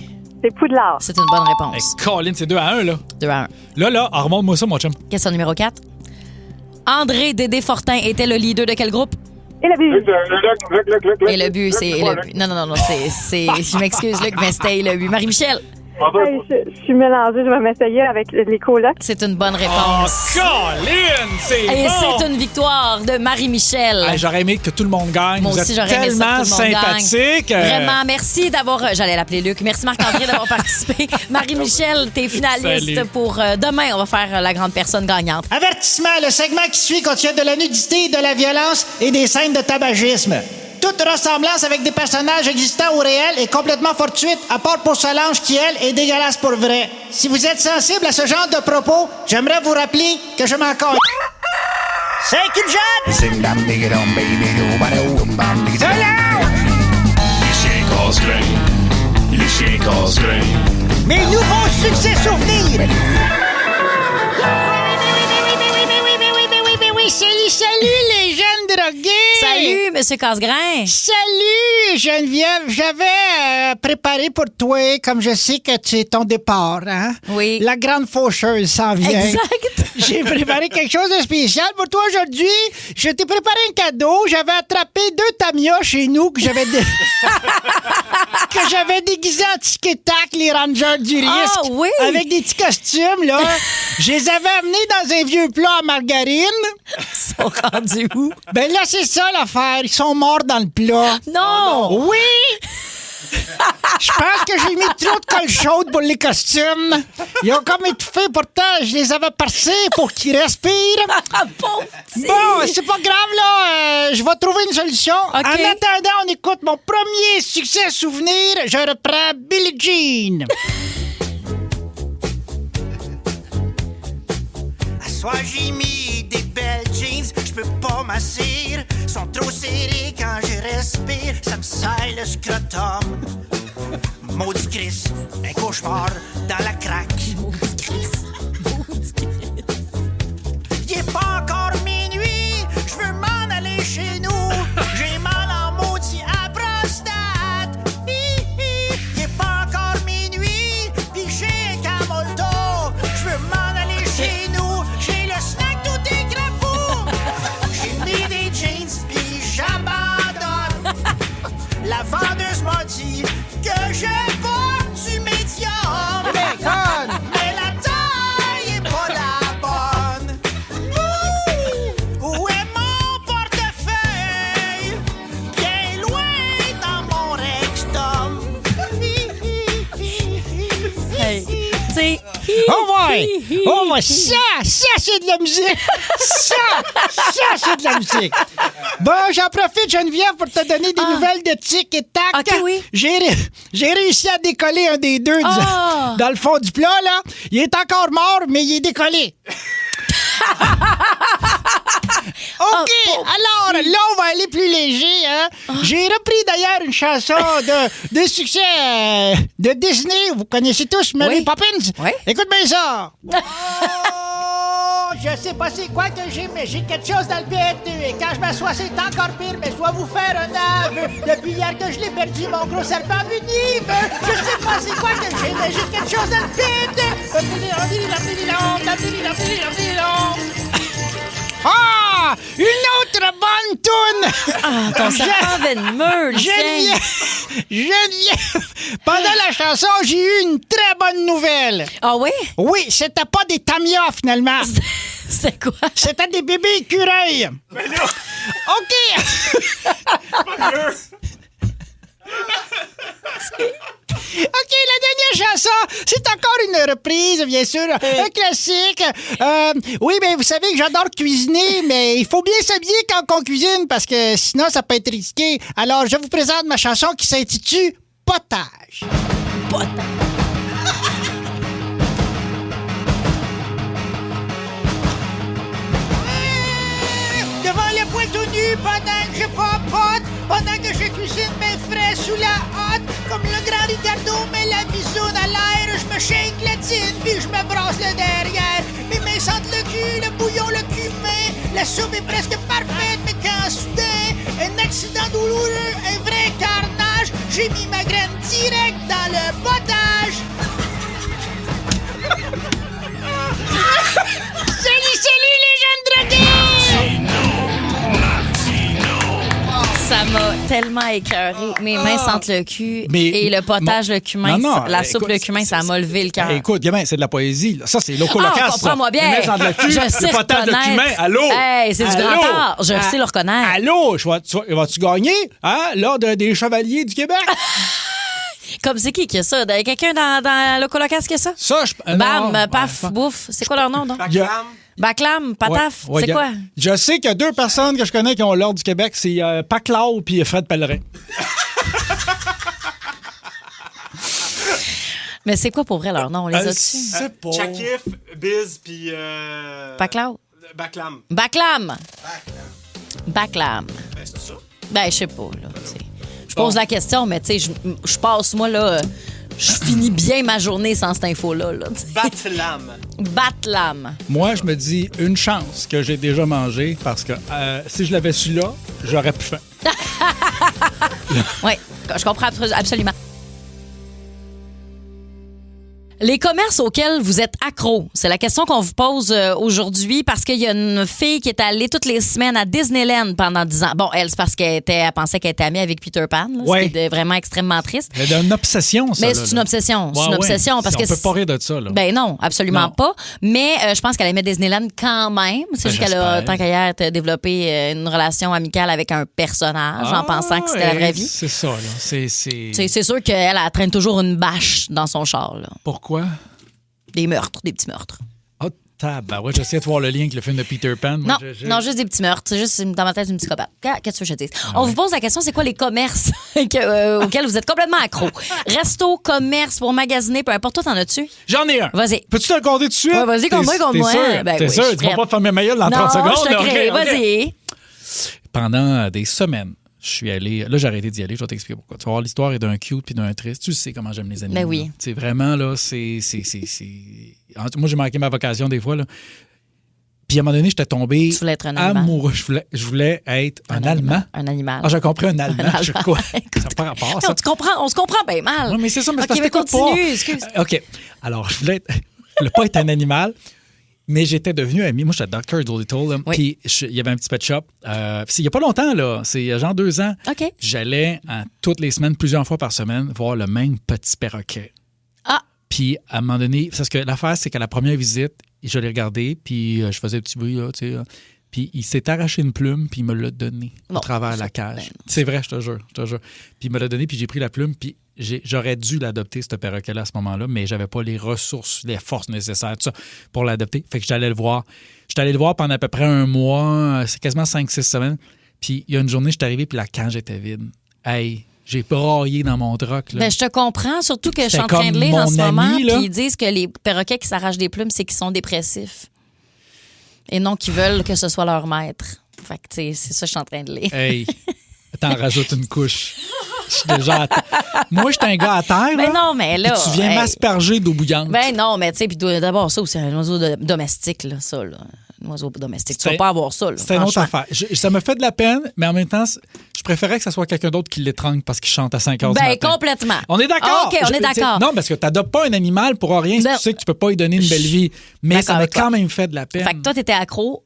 Speaker 6: C'est Poudlard.
Speaker 1: C'est une bonne
Speaker 3: Hey,
Speaker 1: réponse.
Speaker 3: Colin, c'est 2-1, là.
Speaker 1: 2-1.
Speaker 3: Là, remonte-moi ça, mon chum.
Speaker 1: Question numéro 4. André Dédé Fortin était le leader de quel groupe?
Speaker 6: Et le bibi.
Speaker 5: Luc.
Speaker 1: Et le but, c'est... Non, c'est... Je m'excuse, Luc, mais c'était le but. Marie-Michel,
Speaker 6: Hey, je suis mélangée. Je vais m'essayer avec les colocs.
Speaker 1: c'est une bonne
Speaker 3: Oh,
Speaker 1: réponse.
Speaker 3: Colin, c'est
Speaker 1: Et
Speaker 3: bon!
Speaker 1: c'est une victoire de Marie-Michel.
Speaker 3: Hey, j'aurais aimé que tout le monde gagne.
Speaker 1: Moi
Speaker 3: Vous
Speaker 1: aussi,
Speaker 3: êtes
Speaker 1: j'aurais aimé ça
Speaker 3: tellement
Speaker 1: que tout le monde
Speaker 3: sympathique.
Speaker 1: gagne. Vraiment, merci d'avoir... J'allais l'appeler Luc. Merci Marc-André d'avoir participé. Marie-Michel, t'es finaliste
Speaker 3: Salut.
Speaker 1: pour demain. On va faire la grande personne gagnante.
Speaker 7: Avertissement, le segment qui suit contient de la nudité, de la violence et des scènes de tabagisme. Toute ressemblance avec des personnages existants ou réels est complètement fortuite, à part pour Solange qui, elle, est dégueulasse pour vrai. Si vous êtes sensible à ce genre de propos, j'aimerais vous rappeler que je m'en compte. C'est qu'une jeune! Mes nouveaux succès souvenirs! Oui, salut les jeunes drogués!
Speaker 1: Salut, Monsieur Casgrain.
Speaker 7: Salut Geneviève, j'avais préparé pour toi, comme je sais que c'est ton départ, hein?
Speaker 1: Oui.
Speaker 7: La grande faucheuse s'en vient.
Speaker 1: Exact.
Speaker 7: J'ai préparé quelque chose de spécial pour toi aujourd'hui. Je t'ai préparé un cadeau. J'avais attrapé 2 Tamiya chez nous que j'avais que j'avais déguisé en tic-tac, les Rangers du risque.
Speaker 1: Ah, oui?
Speaker 7: Avec des petits costumes, là. Je les avais amenés dans un vieux plat à margarine.
Speaker 1: Ils sont rendus où?
Speaker 7: Ben là, c'est ça l'affaire. Ils sont morts dans le plat.
Speaker 1: Non!
Speaker 7: Oui! Je pense que j'ai mis trop de colle chaude pour les costumes. Ils ont comme étouffé, pourtant, je les avais percés pour qu'ils respirent.
Speaker 1: Pauvre petit.
Speaker 7: Bon, c'est pas grave, là. Je vais trouver une solution.
Speaker 1: OK.
Speaker 7: En attendant, on écoute mon premier succès souvenir. Je reprends Billie Jean. À soir, j'ai mis des belles jeans. Je peux pas m'asseoir. Sont trop serrés quand je respire. Ça me serre le scrotum. Maudit Chris, un cauchemar dans la craque. Il est pas encore minuit, je veux m'en aller chez nous. J'ai mal en maudit à prostate. Il est pas encore minuit, pis j'ai un camolto. Je veux m'en aller chez nous, j'ai le snack tout écrapou. J'ai mis des jeans pis j'abandonne. La vendeuse m'a dit que je porte du médium. Mais la taille est pas la bonne. Où est mon portefeuille? Bien loin dans mon rectum.
Speaker 1: Hey, tu sais...
Speaker 7: Oh ouais! Oh ouais! Ça c'est de la musique! Ça c'est de la musique! Bon, j'en profite, Geneviève, pour te donner des nouvelles de tic et tac.
Speaker 1: OK, oui.
Speaker 7: J'ai réussi à décoller un des deux dans le fond du plat, là. Il est encore mort, mais il est décollé. OK, alors là, on va aller plus léger. Hein? J'ai repris d'ailleurs une chanson de succès de Disney. Vous connaissez tous Mary
Speaker 1: Oui.
Speaker 7: Poppins?
Speaker 1: Oui.
Speaker 7: Écoute bien ça. Oh, je sais pas c'est quoi que j'ai, mais j'ai quelque chose dans le PNT. Et quand je m'assois, c'est encore pire, mais je dois vous faire un aveu. Depuis hier que je l'ai perdu, mon gros serpent venime. Je sais pas c'est quoi que j'ai, mais j'ai quelque chose dans le PNT. Ah! Une autre bonne toune!
Speaker 1: Ah, ton serpent venimeux, le tien.
Speaker 7: Geneviève! Pendant la chanson, j'ai eu une très bonne nouvelle.
Speaker 1: Ah oui?
Speaker 7: Oui, c'était pas des Tamiya, finalement.
Speaker 1: C'est quoi?
Speaker 7: C'était des bébés écureuils. OK! OK, la dernière chanson, c'est encore une
Speaker 8: reprise, bien sûr. Un classique. Oui, mais vous savez que j'adore cuisiner, mais il faut bien s'habiller quand on cuisine parce que sinon, ça peut être risqué. Alors, je vous présente ma chanson qui s'intitule Potage.
Speaker 7: Devant le poêle tout nu, pendant que je papote, pendant que je cuisine mes frais sous la hotte, comme le grand Ricardo met la bisoune à l'air, je me shake la tine puis je me brasse le derrière. Mes mains sentent le cul, le bouillon, le cumin, la soupe est presque parfaite, mais quand soudain, un accident douloureux, un vrai carnage, j'ai mis ma graine direct dans le potage. Salut les jeunes drogués!
Speaker 1: Ça m'a tellement écœuré. Mes mains sentent le cul et le potage, le cumin, la soupe,
Speaker 3: écoute,
Speaker 1: le cumin, ça m'a levé le cœur.
Speaker 3: Écoute, gamin, c'est de la poésie. Là. Ça, c'est loco-local.
Speaker 1: comprends-moi bien.
Speaker 3: Les mains sentent le cul,
Speaker 1: Je sais
Speaker 3: le potage, le
Speaker 1: reconnaître.
Speaker 3: cumin. Allô?
Speaker 1: Hey, c'est du grand art. Je sais le reconnaître.
Speaker 3: Allô? Vas-tu gagner? Hein? L'ordre des chevaliers du Québec?
Speaker 1: Comme c'est qui a ça? Quelqu'un dans le colocasse qui a ça?
Speaker 3: Ça,
Speaker 1: Bam,
Speaker 3: non,
Speaker 1: paf, bouffe. C'est quoi leur nom, donc?
Speaker 4: Baclam.
Speaker 1: Baclam, Pataf,
Speaker 3: Ouais,
Speaker 1: c'est quoi?
Speaker 3: Je sais qu'il y a 2 personnes que je connais qui ont l'ordre du Québec. C'est Paclau puis Fred Pellerin.
Speaker 1: Mais c'est quoi pour vrai leur nom? On les a-tu?
Speaker 3: C'est pas...
Speaker 4: Chakif, Biz, puis...
Speaker 1: Paclau?
Speaker 4: Baclam.
Speaker 1: Baclam. Baclam.
Speaker 4: Ben, c'est ça.
Speaker 1: Ben, je sais pas, là, tu sais. Je pose la question, mais tu sais, je passe, moi, là, je finis bien ma journée sans cette info-là, là, tu sais.
Speaker 4: Batlam.
Speaker 1: Batlam.
Speaker 3: Moi, je me dis une chance que j'ai déjà mangé parce que si je l'avais su là, j'aurais pu faire.
Speaker 1: Oui, je comprends absolument. Les commerces auxquels vous êtes accro, c'est la question qu'on vous pose aujourd'hui parce qu'il y a une fille qui est allée toutes les semaines à Disneyland pendant 10 ans. Bon, elle, c'est parce qu'elle pensait qu'elle était amie avec Peter Pan, là, ce qui est vraiment extrêmement triste.
Speaker 3: C'est une obsession, ça.
Speaker 1: Mais
Speaker 3: là,
Speaker 1: c'est une obsession. C'est une obsession parce
Speaker 3: on
Speaker 1: que
Speaker 3: peut pas rire de ça, là.
Speaker 1: Ben non, absolument
Speaker 3: Non.
Speaker 1: pas. Mais je pense qu'elle aimait Disneyland quand même. C'est juste qu'elle a,
Speaker 3: j'espère.
Speaker 1: tant qu'à hier, développé une relation amicale avec un personnage en pensant que c'était la vraie vie.
Speaker 3: C'est ça, là.
Speaker 1: C'est sûr qu'elle traîne toujours une bâche dans son char, là.
Speaker 3: Pourquoi?
Speaker 1: Des meurtres, des petits meurtres.
Speaker 3: Oh, ouais, j'essaie de voir le lien avec le film de Peter Pan. Moi,
Speaker 1: Non, juste des petits meurtres. C'est juste dans ma tête une psychopathe. Qu'est-ce que je te dis? On vous pose la question, c'est quoi les commerces auxquels vous êtes complètement accro? Resto, commerce, pour magasiner, peu importe, toi, t'en as-tu?
Speaker 3: J'en ai un.
Speaker 1: Vas-y.
Speaker 3: Peux-tu te le compter tout de suite?
Speaker 1: Ouais, vas-y, compte-moi.
Speaker 3: T'es sûr?
Speaker 1: Ben
Speaker 3: T'es
Speaker 1: oui,
Speaker 3: sûr?
Speaker 1: je suis
Speaker 3: Tu vas
Speaker 1: prête.
Speaker 3: pas te fermer ma gueule dans 30 secondes?
Speaker 1: Non, je te
Speaker 3: là?
Speaker 1: crée.
Speaker 3: OK, OK.
Speaker 1: Vas-y.
Speaker 3: Pendant des semaines, je suis allé... Là, j'ai arrêté d'y aller. Je vais t'expliquer pourquoi. Tu vas voir, l'histoire est d'un cute puis d'un triste. Tu sais comment j'aime les animaux.
Speaker 1: Ben oui.
Speaker 3: là. C'est vraiment, là, c'est... Moi, j'ai manqué ma vocation des fois, là. Puis à un moment donné, j'étais tombé
Speaker 1: Tu voulais être un animal.
Speaker 3: amoureux. Je voulais être un Allemand.
Speaker 1: Un animal.
Speaker 3: Ah, j'ai compris un Allemand.
Speaker 1: Un
Speaker 3: Je
Speaker 1: Allemand.
Speaker 3: quoi?
Speaker 1: Écoute,
Speaker 3: Ça n'a pas rapport,
Speaker 1: non,
Speaker 3: ça.
Speaker 1: on se comprend bien mal.
Speaker 3: Oui, mais c'est ça, mais c'est
Speaker 1: OK,
Speaker 3: parce que
Speaker 1: mais
Speaker 3: t'écoutes pas.
Speaker 1: continue, excuse.
Speaker 3: OK. Alors, je voulais pas être un animal, mais j'étais devenu ami. Moi, j'étais Dr. Dolittle. Là.
Speaker 1: Oui.
Speaker 3: Puis, il y avait un petit pet shop. Puis il n'y a pas longtemps, là. C'est genre 2 ans.
Speaker 1: OK.
Speaker 3: J'allais toutes les semaines, plusieurs fois par semaine, voir le même petit perroquet.
Speaker 1: Ah,
Speaker 3: Puis, à un moment donné, parce que l'affaire, c'est qu'à la première visite, je l'ai regardé, puis je faisais un petit bruit, là, tu sais. Puis il s'est arraché une plume, puis il me l'a donné
Speaker 1: Bon,
Speaker 3: à travers la cage. C'est vrai, je te jure. Puis il me l'a donné, puis j'ai pris la plume, puis j'aurais dû l'adopter, ce perroquet-là, à ce moment-là, mais j'avais pas les ressources, les forces nécessaires, tout ça, pour l'adopter. Fait que j'allais le voir. J'étais allé le voir pendant à peu près un mois, c'est quasiment 5-6 semaines. Puis il y a une journée, je suis arrivé, puis la cage était vide. Hey, j'ai braillé dans mon truck, là.
Speaker 1: ben, je te comprends, surtout que je suis en
Speaker 3: C'était
Speaker 1: train de
Speaker 3: comme
Speaker 1: lire en
Speaker 3: mon
Speaker 1: ce moment,
Speaker 3: ami, là.
Speaker 1: puis ils disent que les perroquets qui s'arrachent des plumes, c'est qu'ils sont dépressifs. Et non qu'ils veulent que ce soit leur maître. Fait que, tu sais, c'est ça que je suis en train de lire.
Speaker 3: Hey, t'en rajoutes une couche. Je suis déjà à terre. Moi, je suis un gars à terre.
Speaker 1: Ben
Speaker 3: là,
Speaker 1: non, mais là,
Speaker 3: puis tu viens
Speaker 1: hey.
Speaker 3: m'asperger d'eau bouillante.
Speaker 1: Ben non, mais tu sais, puis d'abord, ça aussi, un oiseau domestique, là, ça, là. Un oiseau domestique. Tu vas
Speaker 3: C'est-
Speaker 1: pas avoir ça, là.
Speaker 3: C'est une autre
Speaker 1: franchement.
Speaker 3: affaire. Ça me fait de la peine, mais en même temps, je préférais que ce soit quelqu'un d'autre qui l'étrangle parce qu'il chante à 5 heures du
Speaker 1: Ben,
Speaker 3: matin.
Speaker 1: complètement.
Speaker 3: On est d'accord.
Speaker 1: OK, on est d'accord.
Speaker 3: Non, parce que tu n'adoptes pas un animal pour rien si
Speaker 1: Non.
Speaker 3: tu sais que tu peux pas lui donner une belle vie. Mais
Speaker 1: D'accord
Speaker 3: ça m'a
Speaker 1: avec toi.
Speaker 3: quand même fait de la peine.
Speaker 1: Fait que toi, t'étais accro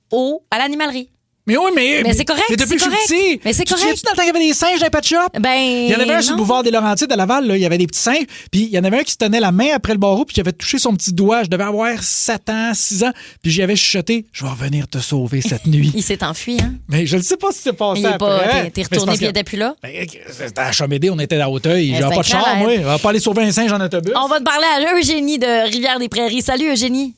Speaker 1: à l'animalerie.
Speaker 3: Mais oui, mais
Speaker 1: c'est correct,
Speaker 3: Mais depuis
Speaker 1: c'est
Speaker 3: que je suis
Speaker 1: correct.
Speaker 3: petit.
Speaker 1: Mais c'est
Speaker 3: Tu te
Speaker 1: correct.
Speaker 3: souviens-tu dans le temps qu'il y avait des singes dans les pet shop?
Speaker 1: Ben,
Speaker 3: Il y en avait un sur le
Speaker 1: non.
Speaker 3: boulevard des Laurentides à Laval, là. Il y avait des petits singes. Puis il y en avait un qui se tenait la main après le barreau, puis j'avais touché son petit doigt. Je devais avoir 7 ans, 6 ans. Puis j'y avais chuchoté, je vais revenir te sauver cette nuit.
Speaker 1: Il s'est enfui, hein?
Speaker 3: Mais je ne sais pas si c'est passé
Speaker 1: Il est
Speaker 3: après.
Speaker 1: pas. T'es
Speaker 3: Mais c'est
Speaker 1: retourné
Speaker 3: parce
Speaker 1: puis il
Speaker 3: que-
Speaker 1: était plus là?
Speaker 3: Ben, c'était à Chamédé, on était à Hauteuil.
Speaker 1: Mais
Speaker 3: J'avais
Speaker 1: c'est
Speaker 3: pas de char,
Speaker 1: incroyable.
Speaker 3: moi. On va pas aller sauver un singe en autobus.
Speaker 1: On va te parler à Eugénie de Rivière-des-Prairies. Salut, Eugénie.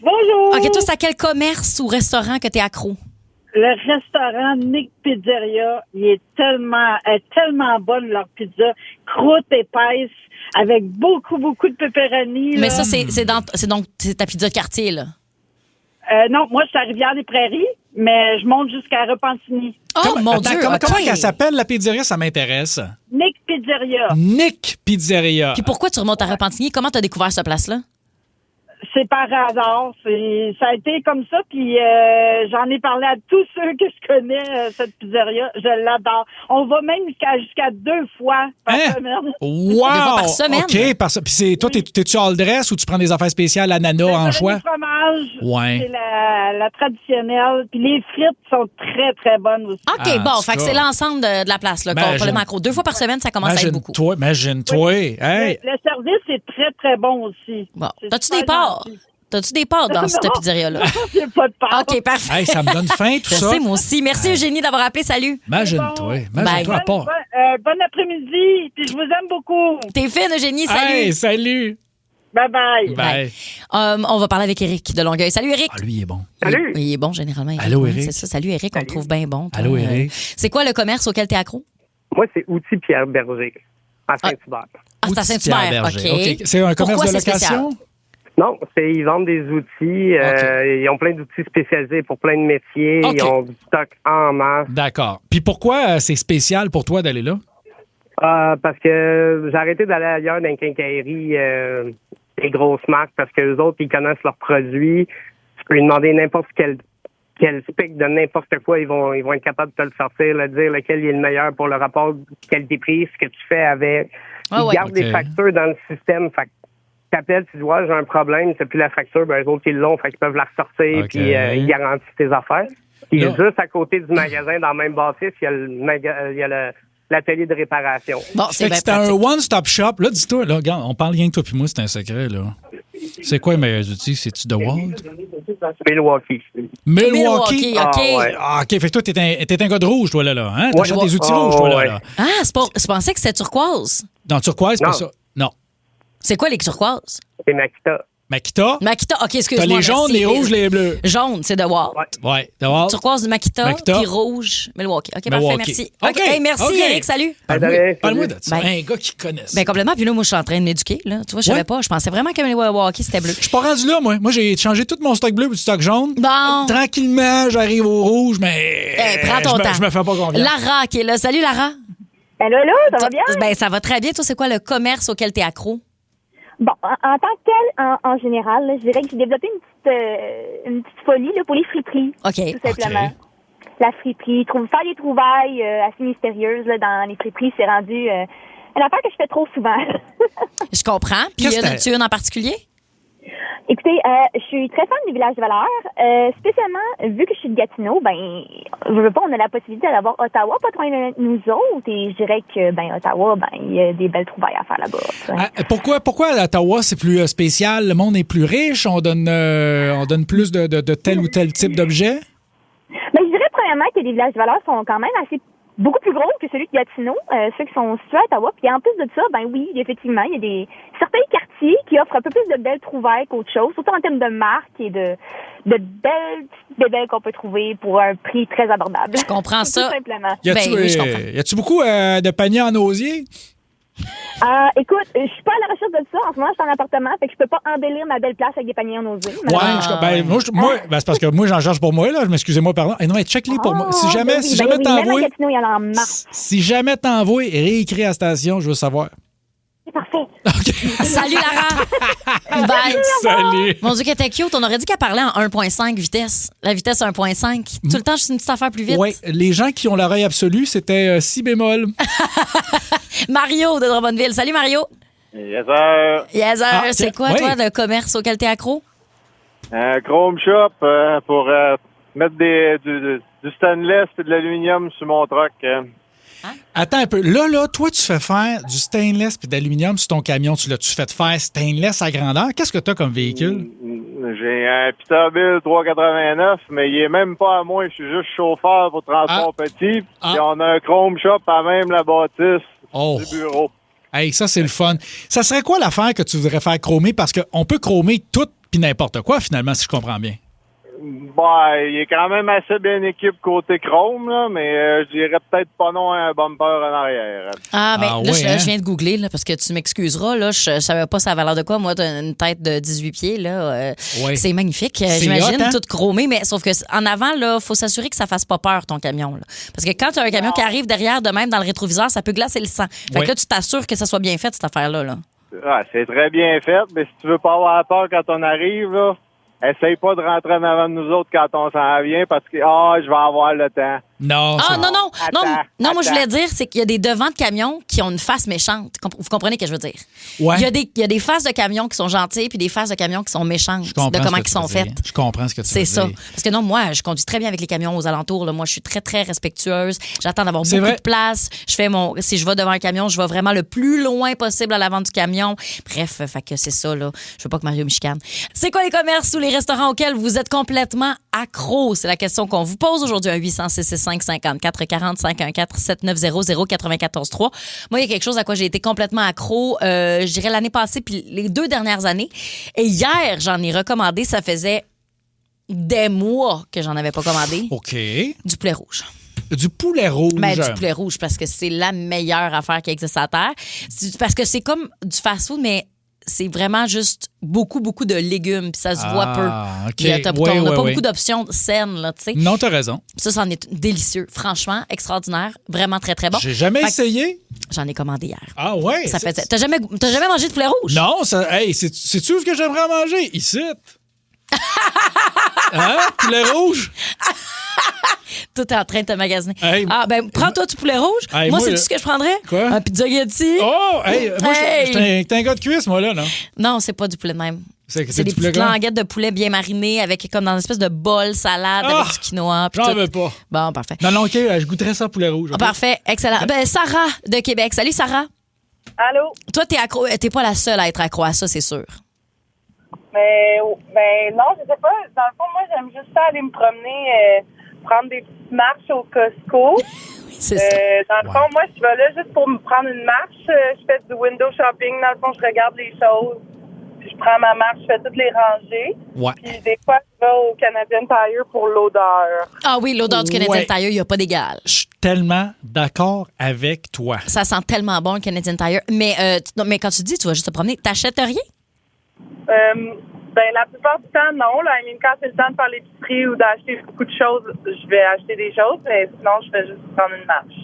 Speaker 6: Bonjour!
Speaker 1: OK, toi, c'est à quel commerce ou restaurant que t'es accro?
Speaker 6: Le restaurant Nick Pizzeria, il est tellement bonne leur pizza, croûte épaisse, avec beaucoup de pepperoni.
Speaker 1: Mais
Speaker 6: là.
Speaker 1: ça, c'est ta pizza de quartier, là.
Speaker 6: Non, moi, je suis à Rivière-des-Prairies, mais je monte jusqu'à Repentigny.
Speaker 1: Oh, mon Dieu!
Speaker 3: Comment
Speaker 1: OK.
Speaker 3: elle s'appelle, la pizzeria? Ça m'intéresse.
Speaker 6: Nick Pizzeria.
Speaker 3: Nick Pizzeria.
Speaker 1: Puis pourquoi tu remontes à Repentigny? Comment t'as découvert cette place-là?
Speaker 6: C'est par hasard. Ça a été comme ça, puis j'en ai parlé à tous ceux que je connais, cette pizzeria. Je l'adore. On va même jusqu'à 2 fois par semaine.
Speaker 3: Wow!
Speaker 1: Deux fois par semaine?
Speaker 3: OK. Puis toi, t'es-tu all dress ou tu prends des affaires spéciales, ananas, anchois?
Speaker 6: Le fromage,
Speaker 3: Ouais.
Speaker 6: c'est la traditionnelle. Puis les frites sont très, très bonnes aussi.
Speaker 1: OK,
Speaker 3: Ah,
Speaker 1: bon,
Speaker 3: en tout
Speaker 1: fait que
Speaker 3: cas.
Speaker 1: c'est l'ensemble de la place, là,
Speaker 3: Imagine.
Speaker 1: complètement accro. 2 fois par semaine, ça commence à être beaucoup.
Speaker 3: Imagine-toi. Hey!
Speaker 6: Le service est très, très bon aussi.
Speaker 1: Bon.
Speaker 6: C'est
Speaker 1: T'as-tu
Speaker 6: super
Speaker 1: des parts?
Speaker 6: gentil.
Speaker 1: T'as-tu des parts dans cette
Speaker 6: Non.
Speaker 1: pizzeria-là?
Speaker 6: J'ai pas de part.
Speaker 1: OK, parfait.
Speaker 3: Hey, ça me donne faim, tout
Speaker 1: Je
Speaker 3: ça.
Speaker 1: sais, moi aussi. Merci, Eugénie, d'avoir appelé. Salut.
Speaker 3: Imagine-toi.
Speaker 1: Bye.
Speaker 3: Imagine-toi à part.
Speaker 6: Bon après-midi, puis je vous aime beaucoup.
Speaker 1: T'es fine, Eugénie. Salut.
Speaker 3: Hey, salut!
Speaker 6: Bye-bye.
Speaker 3: Bye.
Speaker 1: On va parler avec Eric de Longueuil. Salut, Eric.
Speaker 3: Ah, lui, il est bon.
Speaker 6: Salut.
Speaker 1: Il est bon, généralement. Eric.
Speaker 3: Allô,
Speaker 1: Ouais,
Speaker 3: Eric.
Speaker 1: C'est ça. Salut, Eric. On te trouve bien bon. toi.
Speaker 3: Allô, Eric.
Speaker 1: C'est quoi le commerce auquel t'es accro?
Speaker 9: Moi, c'est Outils Pierre Berger, à Saint-Hubert.
Speaker 1: Ah, c'est à Saint-Hubert.
Speaker 3: Pierre-Berger.
Speaker 1: OK.
Speaker 3: C'est un commerce
Speaker 1: Pourquoi
Speaker 3: de
Speaker 1: c'est spécial?
Speaker 3: location?
Speaker 9: Non, ils vendent des outils. Ils ont plein d'outils spécialisés pour plein de métiers.
Speaker 3: OK.
Speaker 9: Ils ont du stock en masse.
Speaker 3: D'accord. Puis pourquoi c'est spécial pour toi d'aller là?
Speaker 9: Parce que j'ai arrêté d'aller ailleurs dans les quincailleries, les grosses marques, parce que les autres, ils connaissent leurs produits. Tu peux lui demander n'importe quel spec de n'importe quoi. Ils vont être capables de te le sortir, le dire lequel est le meilleur pour le rapport qualité-prix, ce que tu fais avec. Ils gardent des factures dans le système. Fait que t'appelles, tu dis, ouais, j'ai un problème, c'est plus la facture, ben, eux autres, ils l'ont, fait qu'ils peuvent la ressortir, puis ils garantissent tes affaires. Puis juste à côté du magasin, dans le même bâtisse, il y a l'atelier de réparation.
Speaker 1: Bon,
Speaker 3: Fait que c'était un one-stop shop. Là, dis-toi, là, regarde, on parle rien que toi puis moi, c'est un secret, là. C'est quoi les meilleurs outils? C'est-tu DeWalt?
Speaker 9: Milwaukee.
Speaker 1: Milwaukee, OK.
Speaker 3: Ah, OK. Fait que toi, t'es un gars de rouge, toi, là. Hein?
Speaker 9: Ouais.
Speaker 3: T'achètes des outils rouges, toi, là.
Speaker 1: Ah, je pensais que c'était turquoise.
Speaker 3: Dans turquoise, c'est pas ça. Non.
Speaker 1: C'est quoi les turquoises?
Speaker 9: C'est Makita.
Speaker 3: Makita?
Speaker 1: Makita, OK,
Speaker 3: T'as
Speaker 1: excuse-moi.
Speaker 3: les jaunes,
Speaker 1: merci.
Speaker 3: les rouges, les bleus.
Speaker 1: Jaune, c'est DeWalt.
Speaker 3: Ouais, DeWalt.
Speaker 1: Turquoise du Makita,
Speaker 3: Makita.
Speaker 1: puis rouge, Milwaukee. OK, parfait,
Speaker 3: Milwaukee.
Speaker 1: merci.
Speaker 3: OK.
Speaker 1: OK, hey, merci,
Speaker 3: OK.
Speaker 1: Eric, salut.
Speaker 3: Parle-moi de ça.
Speaker 1: Ben,
Speaker 3: Un gars qui connaît ça.
Speaker 1: Ben complètement. Puis là, moi, je suis en train de m'éduquer. Là. Tu vois, je savais pas. Je pensais vraiment que Milwaukee, c'était bleu.
Speaker 3: Je suis pas rendu là, moi. Moi, j'ai changé tout mon stock bleu pour du stock jaune.
Speaker 1: Bon.
Speaker 3: Tranquillement, j'arrive au rouge, mais.
Speaker 1: Hey, prends ton temps.
Speaker 3: Je me fais pas confiance.
Speaker 1: Lara qui est là. Salut, Lara.
Speaker 6: Hello, ça va bien?
Speaker 1: Ben, ça va très bien. Toi, c'est quoi le commerce auquel t'es accro?
Speaker 10: Bon, en tant que tel, en général, là, je dirais que j'ai développé une petite folie là, pour les friperies.
Speaker 1: OK.
Speaker 10: Tout simplement. La friperie. Faire des trouvailles assez mystérieuses là, dans les friperies, c'est rendu une affaire que je fais trop souvent.
Speaker 1: Je comprends. Puis, y en a-tu une en particulier?
Speaker 10: Écoutez, je suis très fan du village de valeur. Spécialement, vu que je suis de Gatineau, je veux pas, on a la possibilité d'avoir Ottawa pas trop loin de nous autres. Et je dirais que, Ottawa, il y a des belles trouvailles à faire là-bas.
Speaker 3: Pourquoi à Ottawa, c'est plus spécial? Le monde est plus riche? On donne plus de tel ou tel type d'objet?
Speaker 10: Je dirais premièrement que les villages de valeur sont quand même beaucoup plus gros que celui de Gatineau, ceux qui sont situés à Ottawa. Puis en plus de ça, oui, effectivement, il y a certains quartiers qui offrent un peu plus de belles trouvailles qu'autre chose, surtout en termes de marques et de belles petites bébelles qu'on peut trouver pour un prix très abordable.
Speaker 1: Je comprends ça.
Speaker 10: Tout simplement.
Speaker 3: Y a-tu beaucoup de paniers en osier?
Speaker 10: Écoute, je suis pas à la recherche de ça. En ce moment, je suis en appartement, fait que je peux pas embellir ma belle place avec des paniers en osier.
Speaker 3: C'est parce que moi, j'en charge pour moi, là. Excusez-moi, pardon. Non, mais check-les pour moi. Si jamais t'envoies.
Speaker 10: Il y en a en masse.
Speaker 3: Si jamais t'envoies et réécris à la station, je veux savoir.
Speaker 10: C'est parfait.
Speaker 1: Salut, Lara. Bye.
Speaker 3: Salut.
Speaker 1: Mon Dieu, qu'elle était cute. On aurait dit qu'elle parlait en 1.5 vitesse. La vitesse 1.5. Tout le temps, juste une petite affaire plus vite.
Speaker 3: Oui, les gens qui ont l'oreille absolue, c'était si bémol.
Speaker 1: Mario de Drummondville. Salut, Mario.
Speaker 5: Yes, sir.
Speaker 1: Yes, sir. C'est quoi,
Speaker 3: oui.
Speaker 1: toi, le commerce auquel t'es accro?
Speaker 5: Un Chrome Shop pour mettre du du stainless et de l'aluminium sur mon truck.
Speaker 3: Attends un peu. Là, toi, tu fais faire du stainless puis d'aluminium sur ton camion. Tu l'as-tu fait faire stainless à grandeur? Qu'est-ce que tu as comme véhicule?
Speaker 5: J'ai un Peterbilt 389, mais il est même pas à moi. Je suis juste chauffeur pour transport petit. Puis on a un Chrome Shop à même la bâtisse du bureau.
Speaker 3: Hey, ça, c'est le fun. Ça serait quoi l'affaire que tu voudrais faire chromer? Parce qu'on peut chromer tout puis n'importe quoi, finalement, si je comprends bien.
Speaker 5: Il est quand même assez bien équipé côté chrome, là, mais je dirais peut-être pas non à un bumper en arrière.
Speaker 1: Je viens de googler, là, parce que tu m'excuseras, là, je savais pas sa valeur de quoi. Moi, t'as une tête de 18 pieds, là. C'est magnifique, j'imagine,
Speaker 3: hot, hein?
Speaker 1: tout chromé, mais sauf que en avant, là, faut s'assurer que ça fasse pas peur, ton camion, là. Parce que quand tu as un camion qui arrive derrière, de même dans le rétroviseur, ça peut glacer le sang. Fait que là, tu t'assures que ça soit bien fait, cette affaire-là, là.
Speaker 5: C'est très bien fait, mais si tu veux pas avoir peur quand on arrive, là, essaye pas de rentrer en avant de nous autres quand on s'en vient parce que je vais avoir le temps.
Speaker 3: Non.
Speaker 1: Non, moi je voulais dire, c'est qu'il y a des devants de camions qui ont une face méchante. Vous comprenez ce que je veux dire?
Speaker 3: Ouais.
Speaker 1: Il y a des faces de camions qui sont gentilles puis des faces de camions qui sont méchantes de comment ils sont faites.
Speaker 3: Je comprends ce que tu veux dire.
Speaker 1: C'est ça. Parce que non, moi, je conduis très bien avec les camions aux alentours. Là. Moi, je suis très, très respectueuse. J'attends d'avoir beaucoup de place. Si je vais devant un camion, je vais vraiment le plus loin possible à l'avant du camion. Bref, fait que c'est ça, là. Je veux pas que Mario me chicane. C'est quoi les commerces ou les restaurants auxquels vous êtes complètement accro? C'est la question qu'on vous pose aujourd'hui. 1-800-665-5440-514-7900-943. Moi, il y a quelque chose à quoi j'ai été complètement accro, je dirais l'année passée puis les 2 dernières années. Et hier, j'en ai recommandé. Ça faisait des mois que j'en avais pas commandé.
Speaker 3: OK.
Speaker 1: Du poulet rouge.
Speaker 3: Du poulet rouge?
Speaker 1: Ben, du poulet rouge, parce que c'est la meilleure affaire qui existe à terre. Parce que c'est comme du fast-food, mais c'est vraiment juste beaucoup, beaucoup de légumes, puis ça se voit peu.
Speaker 3: Okay.
Speaker 1: On n'a pas beaucoup d'options saines, là, tu sais.
Speaker 3: Non, t'as raison.
Speaker 1: Ça, c'en est délicieux. Franchement, extraordinaire. Vraiment très, très bon.
Speaker 3: J'ai jamais essayé.
Speaker 1: J'en ai commandé hier.
Speaker 3: Ah ouais?
Speaker 1: T'as jamais mangé de poulet rouge?
Speaker 3: Non, c'est-tu ce que j'aimerais manger? Ici. Hein? Poulet rouge?
Speaker 1: Tout est en train de te magasiner.
Speaker 3: Hey,
Speaker 1: prends-toi du poulet rouge.
Speaker 3: Hey,
Speaker 1: moi, c'est-tu ce que je prendrais?
Speaker 3: Quoi?
Speaker 1: Un pizza Yeti.
Speaker 3: Oh! Hey, moi, j'étais un gars de cuisse, moi, là, non?
Speaker 1: Non, c'est pas du poulet de même.
Speaker 3: C'est
Speaker 1: des petites languettes de poulet bien marinées avec comme dans une espèce de bol salade avec du quinoa.
Speaker 3: J'en veux pas.
Speaker 1: Bon, parfait.
Speaker 3: Non, OK, je goûterais ça poulet rouge. Okay?
Speaker 1: Parfait, excellent. Sarah de Québec. Salut, Sarah.
Speaker 6: Allô?
Speaker 1: Toi, t'es accro. T'es pas la seule à être accro à ça, c'est sûr.
Speaker 6: Mais non, je sais pas. Dans le fond, moi, j'aime juste ça aller me promener, prendre des petites marches au Costco.
Speaker 1: C'est ça.
Speaker 6: Dans le fond, moi, je vais là juste pour me prendre une marche. Je fais du window shopping. Dans le fond, je regarde les choses. Puis je prends ma marche, je fais toutes les rangées.
Speaker 3: Ouais.
Speaker 6: Puis des fois, je vais au Canadian Tire pour l'odeur.
Speaker 1: Ah oui, l'odeur du Canadian Tire, il n'y a pas d'égal.
Speaker 3: Je suis tellement d'accord avec toi.
Speaker 1: Ça sent tellement bon, le Canadian Tire. Mais quand tu dis tu vas juste te promener, t'achètes rien?
Speaker 6: La plupart du temps, non. Là, quand c'est le temps de faire l'épicerie ou d'acheter beaucoup de choses, je vais acheter des choses, mais sinon, je vais juste prendre une marche.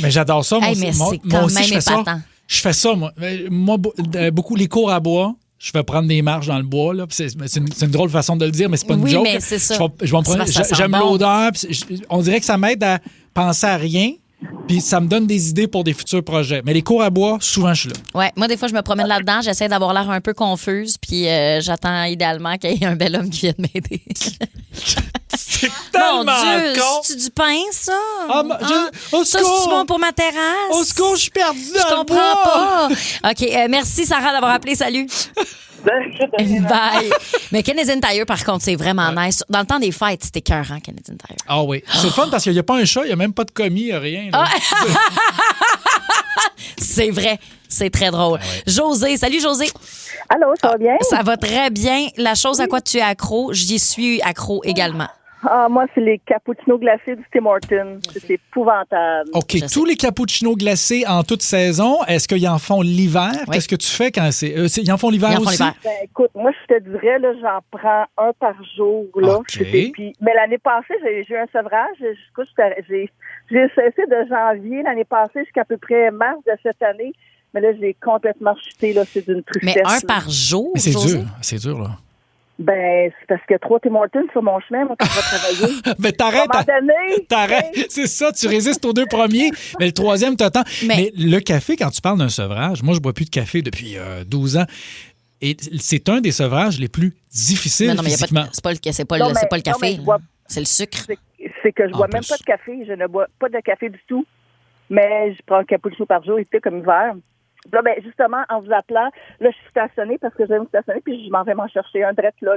Speaker 3: Mais j'adore ça. Moi
Speaker 1: mais
Speaker 3: aussi,
Speaker 1: c'est quand
Speaker 3: aussi,
Speaker 1: même
Speaker 3: je fais ça. Je fais ça, moi. Moi, beaucoup les cours à bois. Je vais prendre des marches dans le bois. Là. C'est une drôle façon de le dire, mais c'est pas une joke.
Speaker 1: Oui, mais c'est ça.
Speaker 3: J'aime l'odeur. On dirait que ça m'aide à penser à rien. Puis ça me donne des idées pour des futurs projets. Mais les cours à bois, souvent, je suis là.
Speaker 1: Ouais, moi, des fois, je me promène là-dedans. J'essaie d'avoir l'air un peu confuse. Puis j'attends idéalement qu'il y ait un bel homme qui vienne m'aider.
Speaker 3: C'est tellement con!
Speaker 1: C'est du pain, ça?
Speaker 3: Au
Speaker 1: ça,
Speaker 3: secours!
Speaker 1: c'est bon pour ma terrasse?
Speaker 3: Au secours, je suis perdu dans le bois!
Speaker 1: Je comprends pas. OK, merci, Sarah, d'avoir appelé. Salut. Bye. Mais Canadian Tire, par contre, c'est vraiment nice. Dans le temps des fêtes, c'était écœurant, Canadian Tire.
Speaker 3: Ah oui. C'est fun parce qu'il n'y a pas un chat, il n'y a même pas de commis, il n'y a rien. Là.
Speaker 1: C'est vrai. C'est très drôle.
Speaker 3: Ah ouais.
Speaker 1: José, salut José.
Speaker 6: Allô, ça va bien?
Speaker 1: Ça va très bien. La chose à quoi tu es accro, j'y suis accro également.
Speaker 6: Ah, moi, c'est les cappuccinos glacés du Tim Hortons. C'est épouvantable.
Speaker 3: OK. Tous les cappuccinos glacés en toute saison, est-ce qu'ils en font l'hiver? Oui. Qu'est-ce que tu fais quand c'est... ils en font l'hiver aussi?
Speaker 6: Écoute, moi, je te dirais, là, j'en prends un par jour. Là.
Speaker 3: OK.
Speaker 6: Mais l'année passée, j'ai eu un sevrage. J'ai cessé de janvier l'année passée jusqu'à peu près mars de cette année. Mais là, j'ai complètement chuté. Là, c'est d'une tristesse.
Speaker 1: Mais un par jour,
Speaker 3: mais c'est
Speaker 1: José?
Speaker 3: dur. C'est dur, là.
Speaker 6: Ben, c'est parce qu'il y a 3 Tim Hortons sur mon chemin, moi, quand je vais travailler.
Speaker 3: Mais t'arrêtes. C'est ça, tu résistes aux 2 premiers, mais le 3e t'attends. Mais le café, quand tu parles d'un sevrage, moi, je bois plus de café depuis 12 ans. Et c'est un des sevrages les plus difficiles physiquement.
Speaker 1: C'est pas le café, c'est le sucre.
Speaker 11: c'est que je bois même pas de café. Je ne bois pas de café du tout. Mais je prends un cappuccino par jour, été comme hiver. Là, ben, justement, en vous appelant, là, je suis stationnée parce que j'aime me stationner, puis je m'en vais m'en chercher un drette là.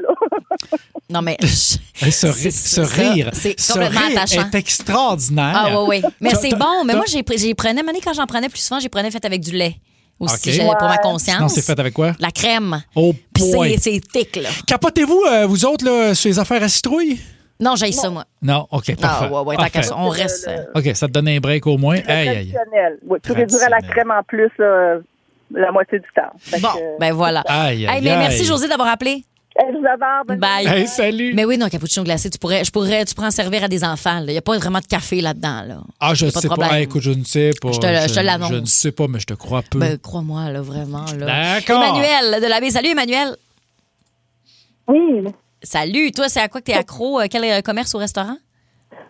Speaker 1: Non, mais...
Speaker 3: Ce rire,
Speaker 1: c'est complètement attachant.
Speaker 3: est extraordinaire.
Speaker 1: Ah oui. Mais c'est bon. Mais moi, j'y prenais, quand j'en prenais plus souvent, j'y prenais fait avec du lait. Aussi, pour ma conscience.
Speaker 3: Non, c'est fait avec quoi?
Speaker 1: La crème.
Speaker 3: Oh, boy.
Speaker 1: C'est thick, là.
Speaker 3: Capotez-vous, vous autres, là, sur les affaires à citrouille?
Speaker 1: Non, j'aille ça, moi.
Speaker 3: Non, OK, parfait.
Speaker 1: Ah, ouais, on reste...
Speaker 3: OK, ça te donne un break au moins.
Speaker 11: Traditionnel. Oui, tu réduirais la crème en plus, là, la moitié du temps.
Speaker 1: Ben voilà. Mais merci, Josée, d'avoir appelé.
Speaker 11: Je vous avance.
Speaker 1: Bye.
Speaker 3: Hey, salut.
Speaker 1: Mais oui, non, cappuccino glacé, tu pourrais en servir à des enfants. Il n'y a pas vraiment de café là-dedans. Là.
Speaker 3: Ah, je sais pas. Écoute, je ne sais pas.
Speaker 1: Je te l'annonce.
Speaker 3: Je ne sais pas, mais je te crois peu.
Speaker 1: Ben, crois-moi, là, vraiment. Là.
Speaker 3: D'accord.
Speaker 1: Emmanuel de la baie. Salut, Emmanuel.
Speaker 6: Oui.
Speaker 1: Salut. Toi, c'est à quoi que tu es accro? Quel commerce ou restaurant?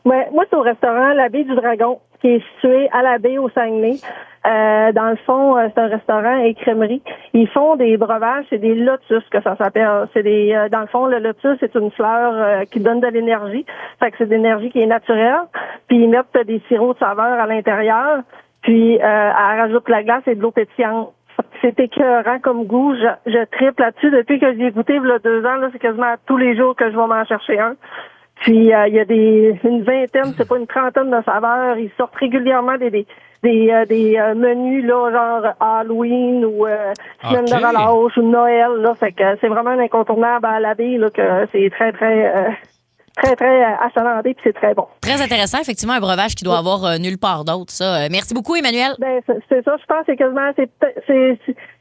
Speaker 6: Ouais, moi, c'est au restaurant La Baie du Dragon, qui est situé à la baie au Saguenay. Dans le fond, c'est un restaurant et crèmerie. Ils font des breuvages, c'est des lotus que ça s'appelle. C'est dans le fond, le lotus, c'est une fleur qui donne de l'énergie. Fait que c'est de l'énergie qui est naturelle. Puis ils mettent des sirops de saveur à l'intérieur. Puis elle rajoute la glace et de l'eau pétillante. C'est écœurant comme goût. Je triple là-dessus. Depuis que j'ai goûté il y a 2 ans, là, c'est quasiment tous les jours que je vais m'en chercher un. Puis il y a une vingtaine, c'est pas une trentaine de saveurs. Ils sortent régulièrement des menus là, genre Halloween ou semaine de relâche ou Noël. Là, fait que c'est vraiment un incontournable à la baie, là, que c'est très achalandé, puis c'est très bon.
Speaker 1: Très intéressant, effectivement, un breuvage qui doit avoir nulle part d'autre, ça. Merci beaucoup, Emmanuel.
Speaker 6: Ben, c'est ça, je pense, c'est quasiment,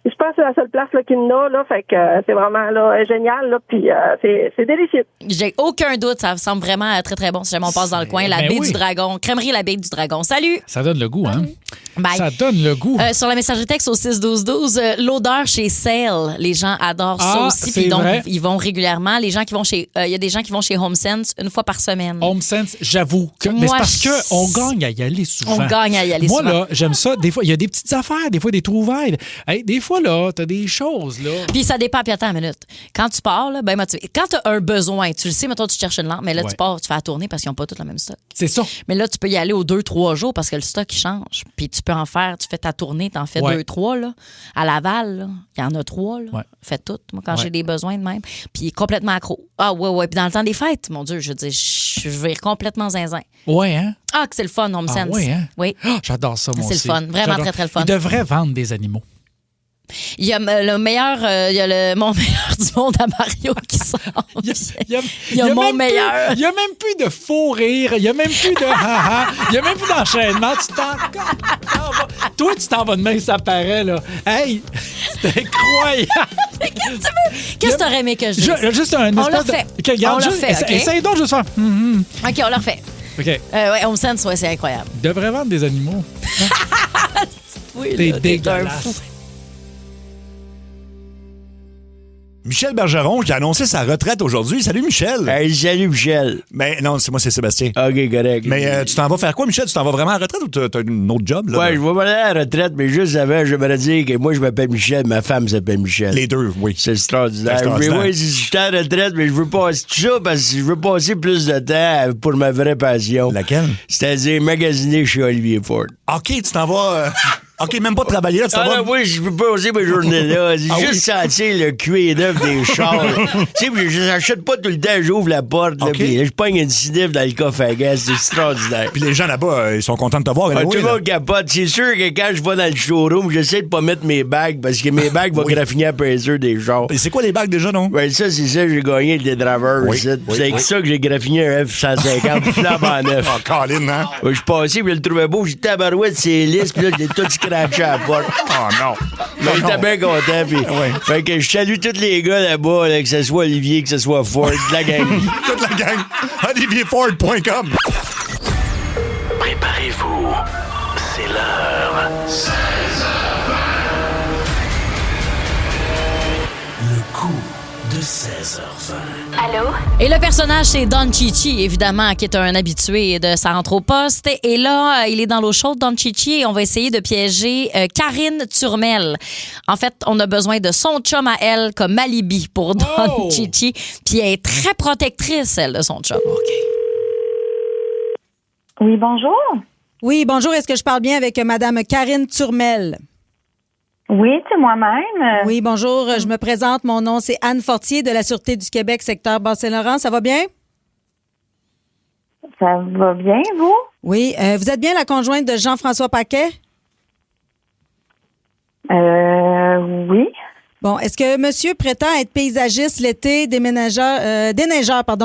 Speaker 6: je pense que c'est la seule place là, qu'il y en a, là, fait que c'est vraiment là, génial, là, puis c'est délicieux.
Speaker 1: J'ai aucun doute, ça semble vraiment très, très bon si jamais on passe dans le coin. La baie du Dragon, crèmerie La Baie du Dragon. Salut!
Speaker 3: Ça donne le goût, hein?
Speaker 1: Bye.
Speaker 3: Ça donne le goût.
Speaker 1: Sur la messagerie texte au 6-12-12, l'odeur chez Sale, les gens adorent ça aussi, puis donc ils vont régulièrement. Les gens qui vont chez, il y a des gens qui vont chez HomeSense une fois par semaine.
Speaker 3: HomeSense, j'avoue. Mais c'est parce qu'on gagne à y aller souvent.
Speaker 1: On gagne à y aller
Speaker 3: souvent. Moi, là,
Speaker 1: souvent.
Speaker 3: j'aime ça. Des fois, il y a des petites affaires, des fois, des trouvailles. Hey, des fois, là, t'as des choses, là.
Speaker 1: Puis ça dépend, puis attends une minute. Quand tu pars, là, ben motivé. Quand t'as un besoin, tu le sais, mettons, tu cherches une lampe, mais là, tu pars, tu fais la tournée parce qu'ils n'ont pas tous le même stock.
Speaker 3: C'est ça.
Speaker 1: Mais là, tu peux y aller aux 2-3 jours parce que le stock, il change. Puis tu peux en faire, tu fais ta tournée, t'en fais 2-3, là. À Laval, là, il y en a 3, là. Fais tout. Moi, quand j'ai des besoins de même. Puis complètement accro. Ah, ouais. Puis dans le temps des fêtes, mon Dieu, je veux dire, je vais complètement zinzin.
Speaker 3: Ouais, hein?
Speaker 1: Ah, que c'est le fun, HomeSense.
Speaker 3: Ah, ouais, hein?
Speaker 1: Oui.
Speaker 3: Oh, j'adore ça, moi aussi.
Speaker 1: C'est le fun. Vraiment très, très le fun.
Speaker 3: Ils devraient vendre des animaux.
Speaker 1: Il y a le meilleur, mon meilleur du monde à Mario qui sort. Il y a mon meilleur.
Speaker 3: Il n'y a même plus de faux rire. Il n'y a même plus de ha-ha. Il n'y a même plus d'enchaînement. Toi, tu t'en vas de même, ça paraît, là. Hey, c'est incroyable.
Speaker 1: Qu'est-ce que tu aurais aimé que je dise?
Speaker 3: Juste un
Speaker 1: on le refait.
Speaker 3: On le refait, OK? Essaye donc juste faire.
Speaker 1: OK, on le refait.
Speaker 3: OK.
Speaker 1: HomeSense, ouais, c'est incroyable.
Speaker 3: Ils devraient vendre des animaux.
Speaker 1: Oui,
Speaker 3: t'es dégueulasse.
Speaker 12: Michel Bergeron qui a annoncé sa retraite aujourd'hui. Salut, Michel.
Speaker 13: Hey, salut, Michel.
Speaker 12: Mais non, c'est moi, c'est Sébastien.
Speaker 13: OK, correct.
Speaker 12: Mais tu t'en vas faire quoi, Michel? Tu t'en vas vraiment à la retraite ou t'as un autre job? Là,
Speaker 13: ouais, je vais m'aller à la retraite, mais juste avant, j'aimerais dire que moi, je m'appelle Michel, ma femme s'appelle Michel.
Speaker 12: Les deux, oui.
Speaker 13: C'est extraordinaire. Mais oui, je suis en retraite, mais je veux passer tout ça parce que je veux passer plus de temps pour ma vraie passion.
Speaker 12: Laquelle?
Speaker 13: C'est-à-dire magasiner chez Olivier Ford.
Speaker 12: OK, tu t'en vas... OK, même pas travailler là, tu t'en vas...
Speaker 13: oui, je peux pas passer mes journées là. J'ai juste sentir le cuir neuf des chars. Tu sais, je n'achète pas tout le temps, j'ouvre la porte, là, puis je pogne une sniff dans le coffre à gaz. C'est extraordinaire.
Speaker 12: Puis les gens là-bas, ils sont contents de te voir.
Speaker 13: Tout le monde capote. C'est sûr que quand je vais dans le showroom, j'essaie de pas mettre mes bagues parce que mes bagues vont graffiner après eux des chars.
Speaker 12: Et c'est quoi les bagues déjà, non?
Speaker 13: Ben ça, c'est ça, j'ai gagné des draveurs. C'est avec ça que j'ai graffiné un F-150 flambe en neuf.
Speaker 12: Oh, Colin, hein?
Speaker 13: Je suis passé, puis je le trouvais beau, j'ai tabarouette, c'est lisse, puis là, je l'ai tout scratché à la porte.
Speaker 12: Oh non!
Speaker 13: Mais j'étais bien content, puis... Fait que je salue tous les gars là-bas, là, que ce soit Olivier, que ce soit Ford, la gang.
Speaker 12: Toute la gang. OlivierFord.com.
Speaker 2: Préparez-vous. C'est l'heure. 16h20. Le coup de 16h20.
Speaker 10: Allô?
Speaker 1: Et le personnage, c'est Don Chichi, évidemment, qui est un habitué de sa rentre au poste. Et là, il est dans l'eau chaude, Don Chichi, et on va essayer de piéger Karine Turmel. En fait, on a besoin de son chum à elle comme alibi pour Don Chichi. Puis elle est très protectrice, elle, de son chum.
Speaker 3: OK.
Speaker 10: Oui, bonjour.
Speaker 14: Oui, bonjour. Est-ce que je parle bien avec Madame Karine Turmel?
Speaker 10: Oui, c'est moi-même.
Speaker 14: Oui, bonjour. Je me présente. Mon nom, c'est Anne Fortier de la Sûreté du Québec, secteur Bas-Saint-Laurent. Ça va bien?
Speaker 10: Ça va bien, vous?
Speaker 14: Oui. Vous êtes bien la conjointe de Jean-François Paquet?
Speaker 10: Oui.
Speaker 14: Bon, est-ce que monsieur prétend être paysagiste l'été, déneigeur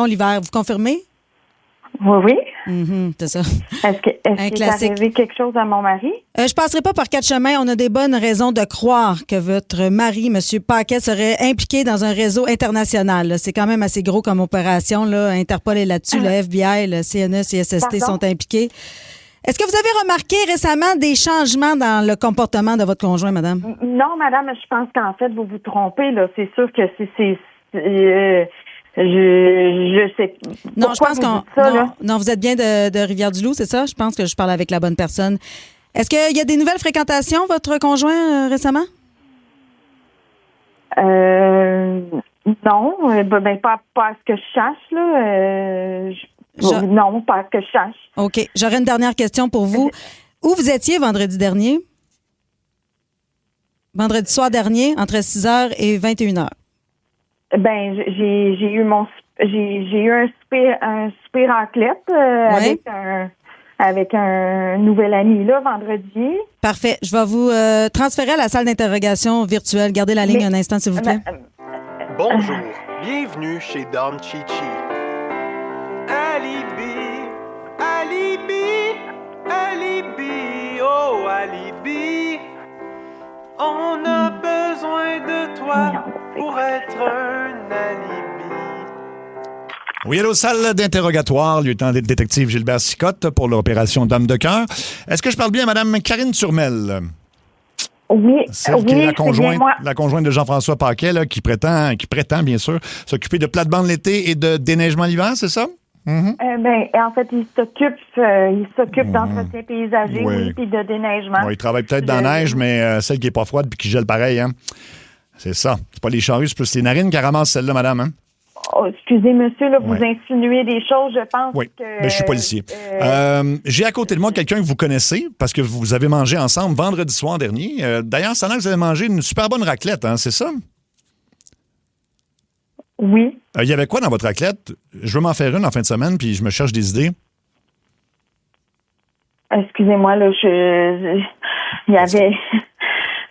Speaker 14: l'hiver? Vous confirmez?
Speaker 10: Oui.
Speaker 14: C'est ça.
Speaker 10: Est-ce qu'il est arrivé quelque chose à mon mari?
Speaker 14: Je passerai pas par quatre chemins. On a des bonnes raisons de croire que votre mari, monsieur Paquet, serait impliqué dans un réseau international. Là. C'est quand même assez gros comme opération. Là. Interpol est là-dessus, le FBI, le CNE, CSST sont impliqués. Est-ce que vous avez remarqué récemment des changements dans le comportement de votre conjoint, madame?
Speaker 10: Non, madame, je pense qu'en fait, vous vous trompez. Là. C'est sûr que je sais.
Speaker 14: Non, je pense non, vous êtes bien de Rivière-du-Loup, c'est ça? Je pense que je parle avec la bonne personne. Est-ce qu'il y a des nouvelles fréquentations, votre conjoint, récemment?
Speaker 10: Non, pas à ce que je sache, là. Non, pas à ce que je sache.
Speaker 14: OK. J'aurais une dernière question pour vous. Où vous étiez vendredi dernier? Vendredi soir dernier, entre 6h et 21h.
Speaker 10: J'ai eu un souper raclette avec un nouvel ami là vendredi.
Speaker 14: Parfait. Je vais vous transférer à la salle d'interrogation virtuelle. Gardez la ligne un instant, s'il vous plaît.
Speaker 4: Bonjour. Bienvenue chez Don Chichi. Alibi, alibi, alibi, oh alibi. On a besoin de toi pour être un alibi.
Speaker 12: Oui, allô, salle d'interrogatoire, lieutenant-détective Gilbert Sicotte pour l'opération Dame de cœur. Est-ce que je parle bien à Mme Karine Turmel?
Speaker 10: Oui,
Speaker 12: Celle qui est la conjointe de Jean-François Paquet, là, qui prétend, bien sûr, s'occuper de plate-bande l'été et de déneigement l'hiver, c'est ça?
Speaker 10: En fait, il s'occupe d'entretien paysager, puis de déneigement.
Speaker 12: Il travaille peut-être dans la neige, mais celle qui est pas froide puis qui gèle pareil, hein? C'est ça. C'est pas les charrues, c'est plus les narines qui ramassent celle-là, madame, hein?
Speaker 10: Oh, excusez, monsieur, là, vous insinuez des choses, je pense que...
Speaker 12: Oui, je suis policier. J'ai à côté de moi quelqu'un que vous connaissez, parce que vous avez mangé ensemble vendredi soir dernier. D'ailleurs, ça a l'air que vous avez mangé une super bonne raclette, hein, c'est ça?
Speaker 10: Oui.
Speaker 12: Il y avait quoi dans votre raclette? Je veux m'en faire une en fin de semaine, puis je me cherche des idées.
Speaker 10: Excusez-moi, là, il y avait...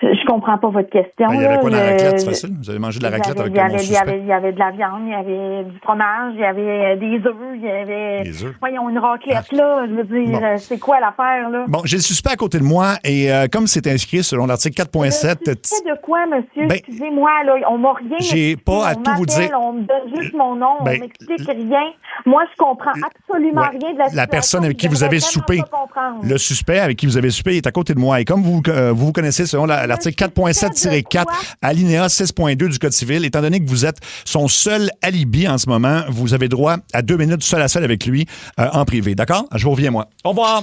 Speaker 10: Je comprends pas votre question.
Speaker 12: Il y avait quoi dans la raclette? C'est facile. Vous avez mangé de la raclette avec mon suspect?
Speaker 10: Il y avait de la viande, il y avait du fromage, il y avait des œufs, il y avait...
Speaker 12: Des œufs?
Speaker 10: Voyons, une raclette, là. Je veux dire, c'est quoi l'affaire, là?
Speaker 12: Bon, j'ai le suspect à côté de moi et comme c'est inscrit selon l'article 4.7...
Speaker 10: Le suspect de quoi, monsieur? Excusez-moi, là. On m'a rien
Speaker 12: J'ai pas à tout vous dire.
Speaker 10: On me donne juste mon nom, on m'explique rien. Moi, je comprends absolument rien de la situation.
Speaker 12: La personne avec qui vous avez soupé, le suspect avec qui vous avez soupé est à côté de moi. Et comme vous connaissez selon l'article 4.7-4, alinéa 6.2 du Code civil, étant donné que vous êtes son seul alibi en ce moment, vous avez droit à 2 minutes seul à seul avec lui en privé. D'accord? Je vous reviens, moi. Au revoir.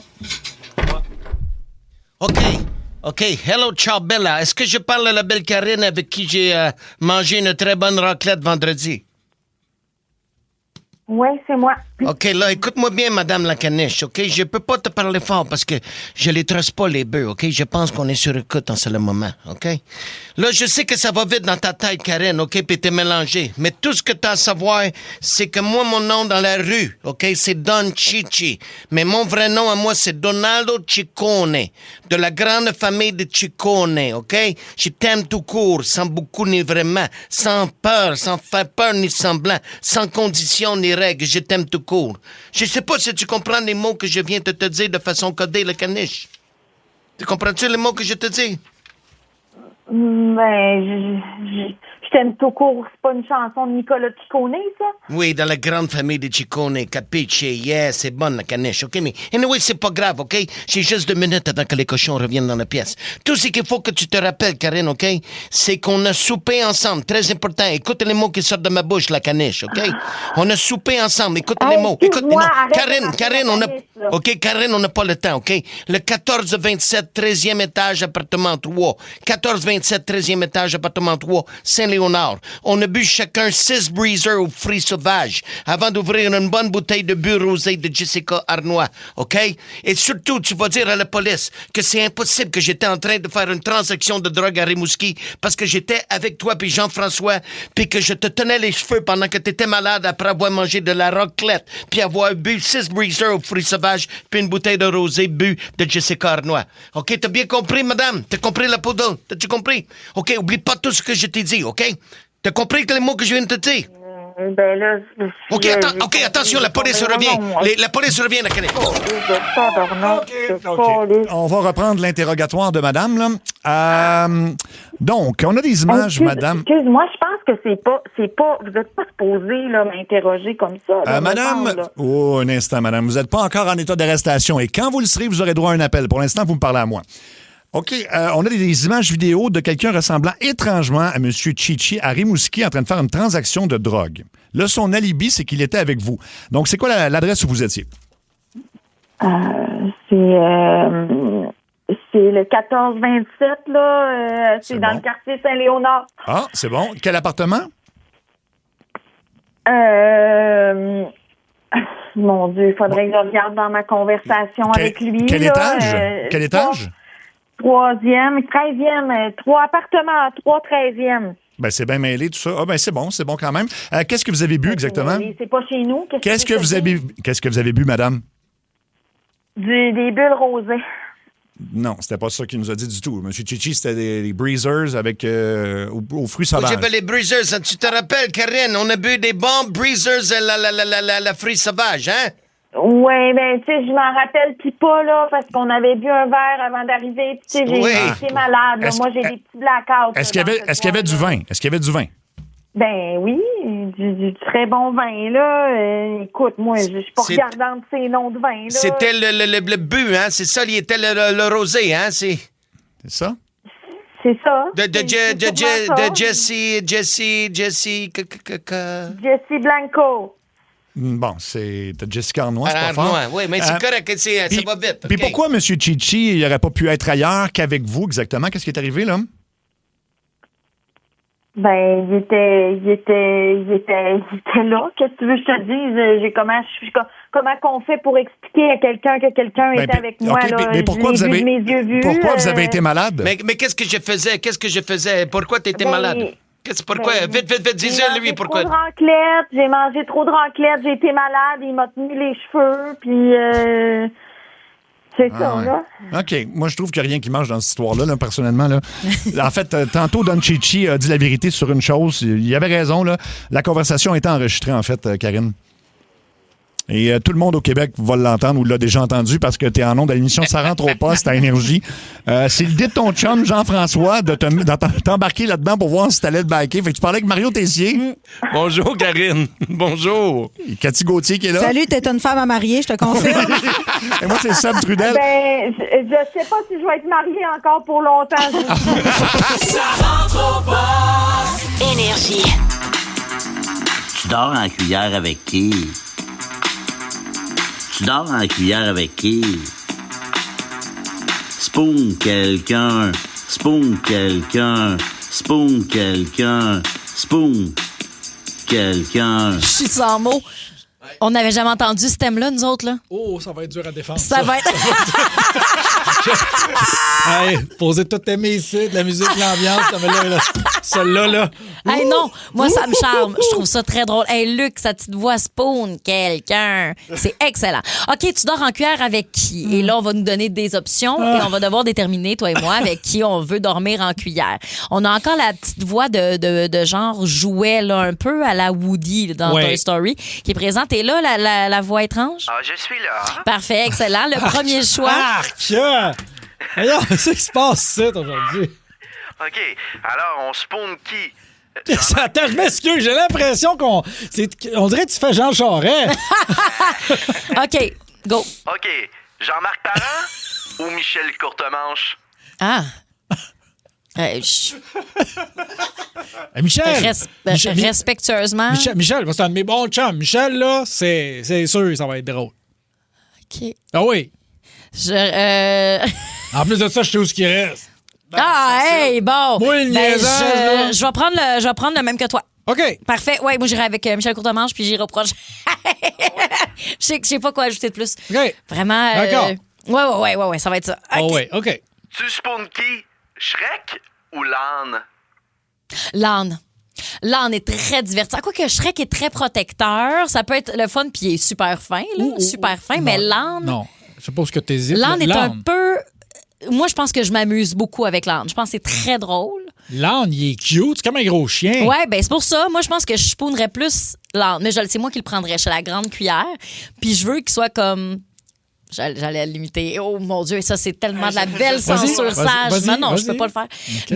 Speaker 13: OK. Hello, ciao, Bella. Est-ce que je parle à la belle Karine avec qui j'ai mangé une très bonne raclette vendredi?
Speaker 10: Oui, c'est moi.
Speaker 13: OK, là, écoute-moi bien, Madame la Caniche, OK? Je peux pas te parler fort parce que je les trace pas, les bœufs, OK? Je pense qu'on est sur écoute en ce moment, OK? Là, je sais que ça va vite dans ta tête, Karine, OK? Puis t'es mélangé. Mais tout ce que t'as à savoir, c'est que moi, mon nom dans la rue, OK? C'est Don Chichi. Mais mon vrai nom à moi, c'est Donaldo Ciccone, de la grande famille de Ciccone, OK? Je t'aime tout court, sans beaucoup ni vraiment, sans peur, sans faire peur ni semblant, sans condition ni règles. Je t'aime tout court. Je sais pas si tu comprends les mots que je viens de te dire de façon codée, le caniche. Tu comprends-tu les mots que je te dis?
Speaker 10: Je t'aime tout court. C'est pas une chanson de Nicolas Ciccone, ça?
Speaker 13: Oui, dans la grande famille de Ciccone, capiche? Yeah, c'est bonne la caniche, OK? Mais anyway, c'est pas grave, OK? J'ai juste 2 minutes avant que les cochons reviennent dans la pièce. Tout ce qu'il faut que tu te rappelles, Karine, OK? C'est qu'on a soupé ensemble. Très important. Écoute les mots qui sortent de ma bouche, la caniche, OK? On a soupé ensemble. Écoute les mots. Écoute les mots. Karine, on a... OK, Karine, on n'a pas le temps, OK? Le 1427, 13e étage, appartement 3. 1427, 13e étage, appartement 3, Saint-Léonard. Saint-Léonard. On a bu chacun 6 breezers aux fruits sauvages avant d'ouvrir une bonne bouteille de bu rosé de Jessica Arnois, OK? Et surtout, tu vas dire à la police que c'est impossible que j'étais en train de faire une transaction de drogue à Rimouski parce que j'étais avec toi puis Jean-François puis que je te tenais les cheveux pendant que t'étais malade après avoir mangé de la raclette puis avoir bu 6 breezers aux fruits sauvages puis une bouteille de rosé bu de Jessica Arnois. OK, t'as bien compris, madame? T'as compris la poudre? T'as-tu compris? OK, oublie pas tout ce que je t'ai dit, OK? T'as compris les mots que je viens de te dire?
Speaker 11: Ben là...
Speaker 13: OK, attention, la police revient. La police revient, la canette.
Speaker 12: On va reprendre l'interrogatoire de madame, là. Donc, on a des images, madame.
Speaker 11: Excuse-moi, je pense que c'est pas, vous n'êtes pas supposé, là, m'interroger comme ça. Là,
Speaker 12: madame, un instant, madame. Vous n'êtes pas encore en état d'arrestation et quand vous le serez, vous aurez droit à un appel. Pour l'instant, vous me parlez à moi. OK, on a des images vidéo de quelqu'un ressemblant étrangement à M. Chichi à Rimouski en train de faire une transaction de drogue. Là, son alibi, c'est qu'il était avec vous. Donc, c'est quoi l'adresse où vous étiez?
Speaker 11: C'est le 1427, là. C'est dans le quartier Saint-Léonard.
Speaker 12: Ah, c'est bon. Quel appartement?
Speaker 11: Mon Dieu, il faudrait que je regarde dans ma conversation avec lui.
Speaker 12: Quel étage? Quel étage?
Speaker 11: 3e, 13e, 3 appartements, 3 13e.
Speaker 12: Ben, c'est bien mêlé, tout ça. Ah, ben, c'est bon quand même. Qu'est-ce que vous avez bu exactement?
Speaker 11: C'est pas chez nous.
Speaker 12: Qu'est-ce que vous avez bu, madame?
Speaker 11: Des bulles rosées.
Speaker 12: Non, c'était pas ça qu'il nous a dit du tout. Monsieur Chichi, c'était des breezers avec aux fruits sauvages.
Speaker 13: J'avais les breezers. Tu te rappelles, Karine? On a bu des bons breezers à la fruits sauvages, hein?
Speaker 11: Oui, ben, tu sais, je m'en rappelle puis pas, là, parce qu'on avait bu un verre avant d'arriver, puis tu sais, j'ai été malade, là. Moi, j'ai des petits blackouts.
Speaker 12: Est-ce qu'il y avait du vin? Est-ce qu'il y avait du vin?
Speaker 11: Ben oui, du très bon vin, là. Écoute, moi, je suis pas regardante de ces noms de vin, là.
Speaker 13: C'était le bu, hein? C'est ça, il était le rosé, hein? C'est
Speaker 12: ça?
Speaker 11: C'est ça.
Speaker 13: De
Speaker 11: Jesse Blanco.
Speaker 12: Bon, c'est Jessica Arnois, c'est pas fort.
Speaker 13: Oui, mais c'est correct, ça va vite.
Speaker 12: Puis pourquoi M. Chichi, il n'aurait pas pu être ailleurs qu'avec vous exactement? Qu'est-ce qui est arrivé, là?
Speaker 11: Ben, il était là. Qu'est-ce que tu veux que je te dise? Comment qu'on fait pour expliquer à quelqu'un que quelqu'un était avec moi, là?
Speaker 12: Mais pourquoi vous avez...
Speaker 11: mes yeux vus,
Speaker 12: pourquoi vous avez été malade?
Speaker 13: Mais qu'est-ce que je faisais? Pourquoi tu étais malade? Pourquoi? Vite, dis-le, lui, pourquoi?
Speaker 11: J'ai mangé trop de raclette, j'ai été malade, il m'a tenu les cheveux, puis c'est ça, là.
Speaker 12: OK. Moi, je trouve qu'il n'y a rien qui marche dans cette histoire-là, là, personnellement. Là. En fait, tantôt, Don Chichi a dit la vérité sur une chose. Il avait raison, là. La conversation a été enregistrée, en fait, Karine. Et tout le monde au Québec va l'entendre ou l'a déjà entendu parce que tu es en ondes à l'émission Ça rentre au poste à Énergie. C'est l'idée de ton chum, Jean-François, de t'embarquer là-dedans pour voir si t'allais le backer. Fait que tu parlais avec Mario Tessier.
Speaker 15: Bonjour, Karine. Bonjour.
Speaker 12: Et Cathy Gauthier qui est là.
Speaker 14: Salut, t'es une femme à marier, je te confirme.
Speaker 12: Et moi, c'est Seb Trudel.
Speaker 11: Ben, je sais pas si je vais être mariée encore pour longtemps.
Speaker 2: Ça rentre au poste.
Speaker 16: Énergie. Tu dors en cuillère avec qui? Tu dors en cuillère avec qui? Spoon quelqu'un. Spoon quelqu'un. Spoon quelqu'un. Spoon quelqu'un.
Speaker 1: Je suis sans mots. On n'avait jamais entendu ce thème-là, nous autres, là.
Speaker 3: Oh, ça va être dur à défendre.
Speaker 1: Ça va être...
Speaker 3: Hey, posez tout aimer ici, de la musique, l'ambiance. Celle-là, là.
Speaker 1: Hey, non, moi, ça me charme. Je trouve ça très drôle. Hey, Luc, sa petite voix spoon, quelqu'un. C'est excellent. OK, tu dors en cuillère avec qui? Et là, on va nous donner des options et on va devoir déterminer, toi et moi, avec qui on veut dormir en cuillère. On a encore la petite voix de genre jouet, là, un peu à la Woody dans Toy Story, qui est présente. Et là, la voix étrange?
Speaker 17: Ah, je suis là.
Speaker 1: Parfait, excellent. Le premier choix.
Speaker 3: Alors, qu'est-ce qui se passe, aujourd'hui?
Speaker 17: OK. Alors, on spawn qui?
Speaker 3: Attends, je m'excuse. J'ai l'impression qu'on dirait que tu fais Jean Charest.
Speaker 1: OK, go.
Speaker 17: OK. Jean-Marc Parent ou Michel Courtemanche?
Speaker 1: Ah.
Speaker 3: Michel.
Speaker 1: Respectueusement.
Speaker 3: Michel, c'est un de mes bons chums. Michel, là, c'est sûr, ça va être drôle.
Speaker 1: OK.
Speaker 3: Ah oui.
Speaker 1: En
Speaker 3: plus de ça, je sais où ce qui reste.
Speaker 1: Hey, bon.
Speaker 3: Moi, le niaisage, là.
Speaker 1: je vais prendre le même que toi.
Speaker 3: OK.
Speaker 1: Parfait. Ouais, moi, j'irai avec Michel Courtemanche, puis j'irai au prochain. Je sais pas quoi ajouter de plus.
Speaker 3: OK.
Speaker 1: Vraiment.
Speaker 3: D'accord.
Speaker 1: Ouais, ça va être ça. OK.
Speaker 3: Oh, ouais, OK.
Speaker 17: Tu spawns qui? Shrek ou l'âne?
Speaker 1: L'âne est très divertissant. Quoique Shrek est très protecteur, ça peut être le fun, puis il est super fin, là. Super fin, mais l'âne...
Speaker 3: Non, je suppose que t'hésites.
Speaker 1: L'âne est un peu... Moi, je pense que je m'amuse beaucoup avec l'âne. Je pense que c'est très drôle.
Speaker 3: L'âne, il est cute. C'est comme un gros chien.
Speaker 1: Ouais, ben c'est pour ça. Moi, je pense que je spawnerais plus l'âne. Mais c'est moi qui le prendrais. Je suis la grande cuillère. Puis je veux qu'il soit comme... J'allais limiter. Oh mon Dieu, ça, c'est tellement de la belle censure sage. Non, je peux pas le faire. Okay.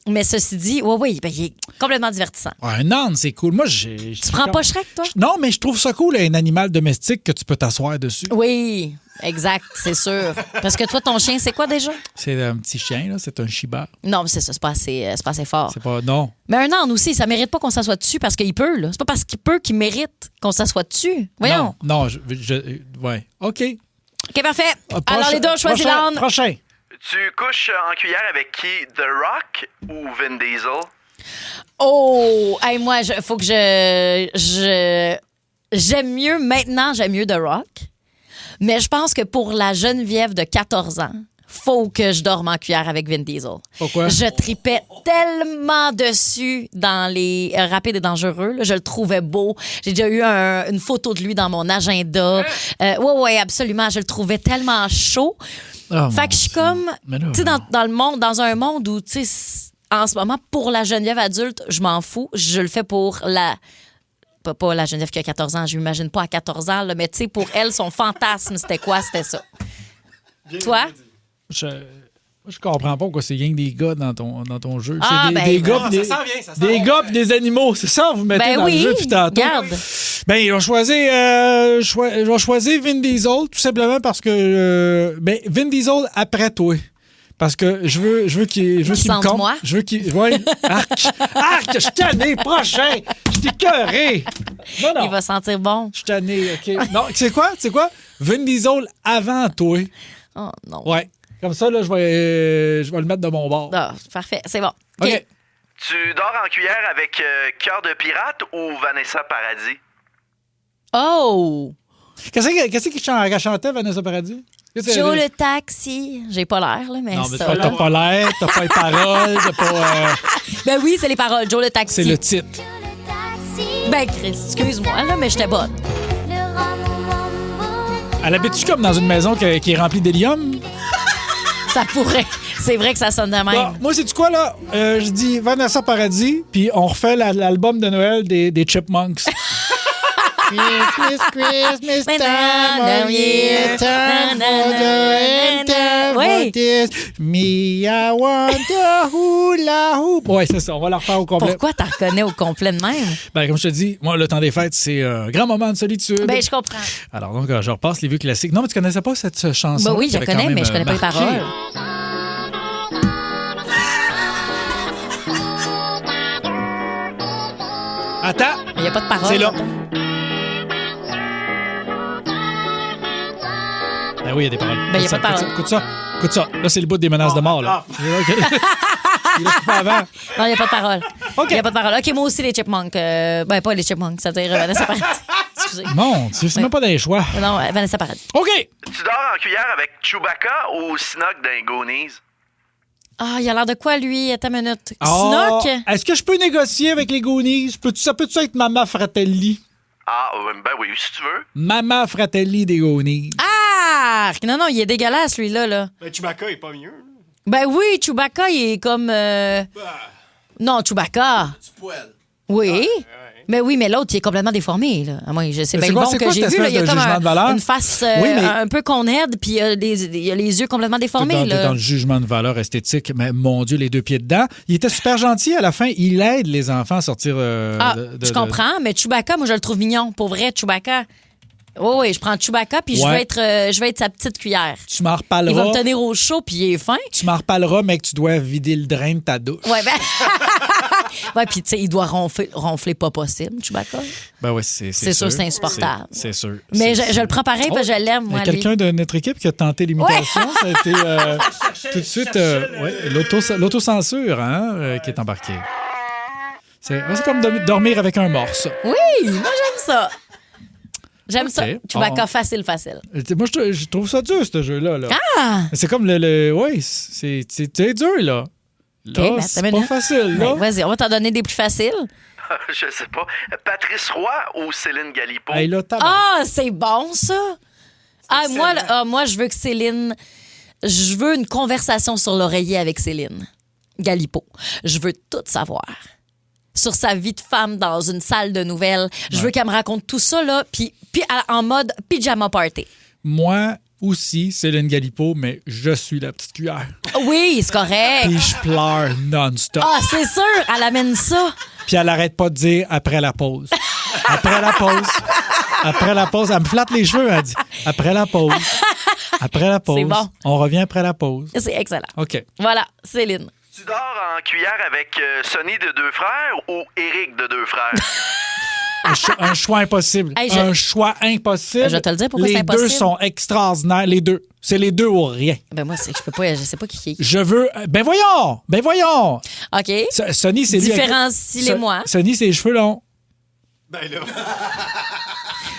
Speaker 1: Mais ceci dit, oui, ben, il est complètement divertissant.
Speaker 3: Ouais, un âne, c'est cool. Moi,
Speaker 1: Tu prends pas Shrek, toi?
Speaker 3: Non, mais je trouve ça cool, un animal domestique que tu peux t'asseoir dessus.
Speaker 1: Oui, exact, c'est sûr. Parce que toi, ton chien, c'est quoi déjà?
Speaker 3: C'est un petit chien, là. C'est un Shiba.
Speaker 1: Non, mais c'est ça, c'est pas assez fort.
Speaker 3: C'est pas... Non.
Speaker 1: Mais un âne aussi, ça mérite pas qu'on s'assoie dessus parce qu'il peut, là. C'est pas parce qu'il peut qu'il mérite qu'on s'assoie dessus. Voyons.
Speaker 3: Non, ouais. OK.
Speaker 1: OK, parfait. Alors, les deux, choisis l'âne.
Speaker 3: Prochain.
Speaker 17: Tu couches en cuillère avec qui? The Rock ou Vin Diesel?
Speaker 1: Oh! Hey, moi, faut que j'aime mieux The Rock. Mais je pense que pour la Geneviève de 14 ans, faut que je dorme en cuillère avec Vin Diesel.
Speaker 3: Pourquoi?
Speaker 1: Je tripais tellement dessus dans les Rapides et Dangereux. Là. Je le trouvais beau. J'ai déjà eu une photo de lui dans mon agenda. Oui, absolument. Je le trouvais tellement chaud. Fait que je suis comme... Tu sais, dans un monde où, tu sais, en ce moment, pour la Geneviève adulte, je m'en fous. Je le fais pour la... Pas la Geneviève qui a 14 ans. Je m'imagine pas à 14 ans. Là, mais tu sais, pour elle, son fantasme, c'était quoi? C'était ça. Toi?
Speaker 3: Je comprends pas pourquoi c'est rien que des gars dans ton jeu.
Speaker 1: Ah,
Speaker 3: c'est des gars pis des animaux. C'est ça, vous mettez dans le jeu depuis tantôt.
Speaker 1: Regarde.
Speaker 3: Ben, je vais choisir Vin Diesel, tout simplement parce que Vin Diesel après toi. Parce que je veux qu'il me compte.
Speaker 1: Moi.
Speaker 3: Je veux qu'il... Ouais. Arc, je suis tanné. Prochain. Je t'ai cœuré. Non.
Speaker 1: Il va sentir bon.
Speaker 3: Je suis tanné, OK. Non, c'est quoi? Vin Diesel avant toi.
Speaker 1: Oh, non.
Speaker 3: Ouais. Comme ça, là, je vais le mettre de mon bord.
Speaker 1: Ah, parfait. C'est bon.
Speaker 3: OK.
Speaker 17: Tu dors en cuillère avec Cœur de pirate ou Vanessa Paradis?
Speaker 1: Oh!
Speaker 3: Qu'est-ce qu'elle chantait, Vanessa Paradis?
Speaker 1: Joe le taxi. J'ai pas l'air, là, mais
Speaker 3: non, mais
Speaker 1: ça.
Speaker 3: T'as pas l'air, t'as pas les paroles, t'as pas...
Speaker 1: Ben oui, c'est les paroles. Joe le taxi.
Speaker 3: C'est le titre.
Speaker 1: Ben, Chris, excuse-moi, là, mais j'étais bonne.
Speaker 3: Elle habite-tu comme dans une maison qui est remplie d'hélium?
Speaker 1: Ça pourrait. C'est vrai que ça sonne de même.
Speaker 3: Bon, moi, c'est-tu quoi, là? Je dis Vanessa Paradis, puis on refait l'album de Noël des Chipmunks. Christmas time of year, time for the time for this. Me, I want the hula hoop. Ouais, c'est ça, on va la refaire au complet.
Speaker 1: Pourquoi t'en reconnais au complet de même?
Speaker 3: Ben, comme je te dis, moi, le temps des fêtes, c'est un grand moment de solitude.
Speaker 1: Ben, je comprends.
Speaker 3: Alors, donc, je repasse les vieux classiques. Non, mais tu connaissais pas cette chanson?
Speaker 1: Ben oui, je la connais, mais je connais pas les paroles.
Speaker 3: Attends.
Speaker 1: Il n'y a pas de paroles.
Speaker 3: C'est là. Ben oui, il y a des paroles.
Speaker 1: Ben, il n'y a pas de paroles.
Speaker 3: Écoute ça. Là, c'est le bout des menaces de mort, là. Il est pas avant.
Speaker 1: Non, il n'y a pas de paroles.
Speaker 3: OK.
Speaker 1: Il n'y a pas de paroles. OK, moi aussi, les Chipmunks. Ben, pas les Chipmunks, c'est-à-dire Vanessa Paradis. Excusez.
Speaker 3: Non, c'est même pas des choix.
Speaker 1: Non, Vanessa Paradis.
Speaker 3: OK.
Speaker 17: Tu dors en cuillère avec Chewbacca ou Snoke dans Goonies?
Speaker 1: Ah, il a l'air de quoi, lui? Attends une minute.
Speaker 3: Oh,
Speaker 1: Snoke?
Speaker 3: est-ce que je peux négocier avec les Goonies? Ça peut-tu être Mama Fratelli?
Speaker 17: Ah, ben oui, si tu veux.
Speaker 3: Mama Fratelli des Goonies.
Speaker 1: Ah! Non, il est dégueulasse, lui-là. Là.
Speaker 18: Ben, Chewbacca est pas mieux.
Speaker 1: Ben oui, Chewbacca, il est comme... Non, Chewbacca.
Speaker 18: Du poil.
Speaker 1: Oui. Mais oui, mais l'autre, il est complètement déformé. Là. Moi, c'est bien bon que j'ai vu. Là, il y a comme une face un peu qu'on aide, puis il y a les yeux complètement déformés.
Speaker 3: T'es dans le jugement de valeur esthétique, mais mon Dieu, les deux pieds dedans. Il était super gentil à la fin. Il aide les enfants à sortir
Speaker 1: je comprends, mais Chewbacca, moi, je le trouve mignon. Pour vrai, Chewbacca. Oui, je prends Chewbacca, puis je vais être sa petite cuillère.
Speaker 3: Tu m'en reparleras.
Speaker 1: Il va me tenir au chaud, puis il est fin.
Speaker 3: Tu m'en reparleras, mais que tu dois vider le drain de ta douche.
Speaker 1: Ouais, ben... Ouais, puis tu sais, il doit ronfler pas possible, Chewbacca.
Speaker 3: Ben oui, c'est
Speaker 1: sûr, c'est insupportable.
Speaker 3: C'est sûr.
Speaker 1: Mais je le prends pareil parce que je l'aime, moi.
Speaker 3: Il y a quelqu'un de notre équipe qui a tenté l'imitation. Ça a été tout de suite l'autocensure qui est embarquée. C'est comme dormir avec un morse.
Speaker 1: Oui, moi j'aime ça. J'aime ça. Chewbacca facile.
Speaker 3: Moi, je trouve ça dur, ce jeu-là. Là.
Speaker 1: Ah!
Speaker 3: C'est comme oui, c'est dur, là. Là, c'est pas facile, là.
Speaker 1: Vas-y, on va t'en donner des plus faciles.
Speaker 17: Je sais pas. Patrice Roy ou Céline Galipo?
Speaker 3: Hey, là,
Speaker 1: c'est bon, ça. Moi, je veux que Céline... Je veux une conversation sur l'oreiller avec Céline Galipo. Je veux tout savoir sur sa vie de femme dans une salle de nouvelles. Je veux qu'elle me raconte tout ça, là, puis en mode pyjama party.
Speaker 3: Moi aussi, Céline Galipo, mais je suis la petite cuillère.
Speaker 1: Oui, c'est correct.
Speaker 3: Puis je pleure non-stop.
Speaker 1: Ah, c'est sûr, elle amène ça.
Speaker 3: Puis elle arrête pas de dire après la pause. Après la pause, elle me flatte les cheveux, elle dit après la pause.
Speaker 1: C'est bon.
Speaker 3: On revient après la pause.
Speaker 1: C'est excellent.
Speaker 3: OK.
Speaker 1: Voilà, Céline.
Speaker 17: Tu dors en cuillère avec Sonny de 2 frères ou Éric de 2 frères?
Speaker 3: Un choix impossible. Un choix impossible.
Speaker 1: Je vais te le dire pourquoi c'est impossible.
Speaker 3: Les deux sont extraordinaires. Les deux. C'est les deux ou rien.
Speaker 1: Ben moi, je peux pas, je sais pas qui est.
Speaker 3: Je veux... Ben voyons!
Speaker 1: OK.
Speaker 3: Sonny, c'est lui...
Speaker 1: Différencie-les-moi.
Speaker 3: Sonny, c'est les cheveux longs.
Speaker 17: Ben là...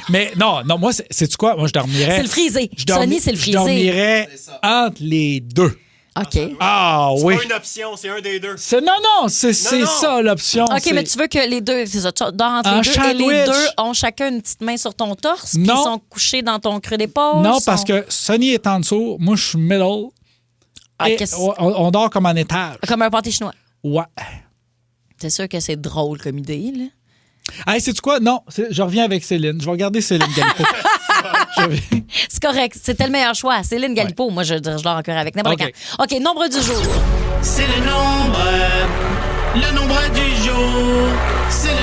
Speaker 3: Mais non, moi, c'est-tu quoi? Moi, je dormirais...
Speaker 1: C'est le frisé. Sonny, c'est le frisé.
Speaker 3: Je dormirais entre les deux.
Speaker 1: OK.
Speaker 3: Ah oui.
Speaker 18: C'est pas une option, c'est un des deux.
Speaker 3: C'est ça l'option.
Speaker 1: OK, mais tu veux que les deux, c'est ça, tu dors entre les deux et les deux ont chacun une petite main sur ton torse puis ils sont couchés dans ton creux d'épaule?
Speaker 3: Non, parce que Sonny est en dessous, moi je suis middle. On dort comme en étage.
Speaker 1: Comme un pâté chinois.
Speaker 3: Ouais.
Speaker 1: C'est sûr que c'est drôle comme idée, là.
Speaker 3: Hey, sais-tu quoi? Non, je reviens avec Céline. Je vais regarder Céline Galipo.
Speaker 1: C'est correct. C'était le meilleur choix. Céline Galipo, moi, je dors en cœur avec n'importe quand. OK, nombre du jour.
Speaker 7: C'est le nombre du jour. C'est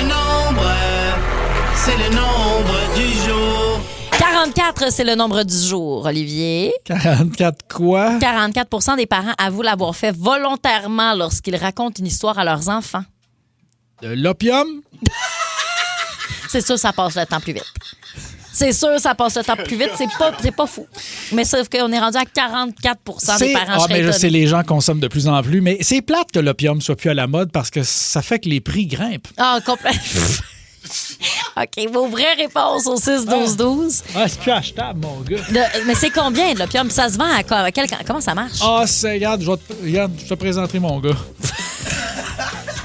Speaker 7: le nombre du jour.
Speaker 1: 44, c'est le nombre du jour, Olivier.
Speaker 3: 44 quoi?
Speaker 1: 44 des parents avouent l'avoir fait volontairement lorsqu'ils racontent une histoire à leurs enfants.
Speaker 3: De l'opium?
Speaker 1: C'est sûr, ça passe le temps plus vite. C'est pas fou. Mais sauf qu'on est rendu à 44 des parents.
Speaker 3: Mais je sais, les gens consomment de plus en plus. Mais c'est plate que l'opium soit plus à la mode parce que ça fait que les prix grimpent.
Speaker 1: Ah, complètement. OK, vos vraies réponses au 6-12-12.
Speaker 3: C'est plus achetable, mon gars.
Speaker 1: Mais c'est combien de l'opium? Ça se vend à quoi? Comment ça marche?
Speaker 3: Regarde, je te présenterai mon gars.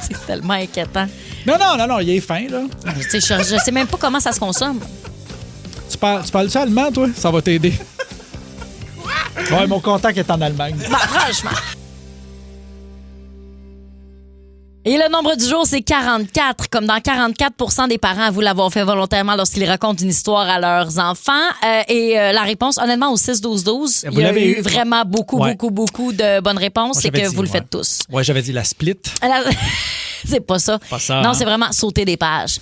Speaker 1: C'est tellement inquiétant.
Speaker 3: Non, il est fin, là.
Speaker 1: Je sais même pas comment ça se consomme.
Speaker 3: Tu parles-tu allemand, toi? Ça va t'aider. Ouais, mon contact est en Allemagne.
Speaker 1: Franchement. Et le nombre du jour, c'est 44. Comme dans 44 des parents avouent l'avoir fait volontairement lorsqu'ils racontent une histoire à leurs enfants. La réponse, honnêtement, au 6-12-12, il y a eu vraiment beaucoup de bonnes réponses. C'est que vous le faites tous.
Speaker 3: Ouais, j'avais dit la split.
Speaker 1: C'est pas ça. Non, c'est vraiment sauter des pages.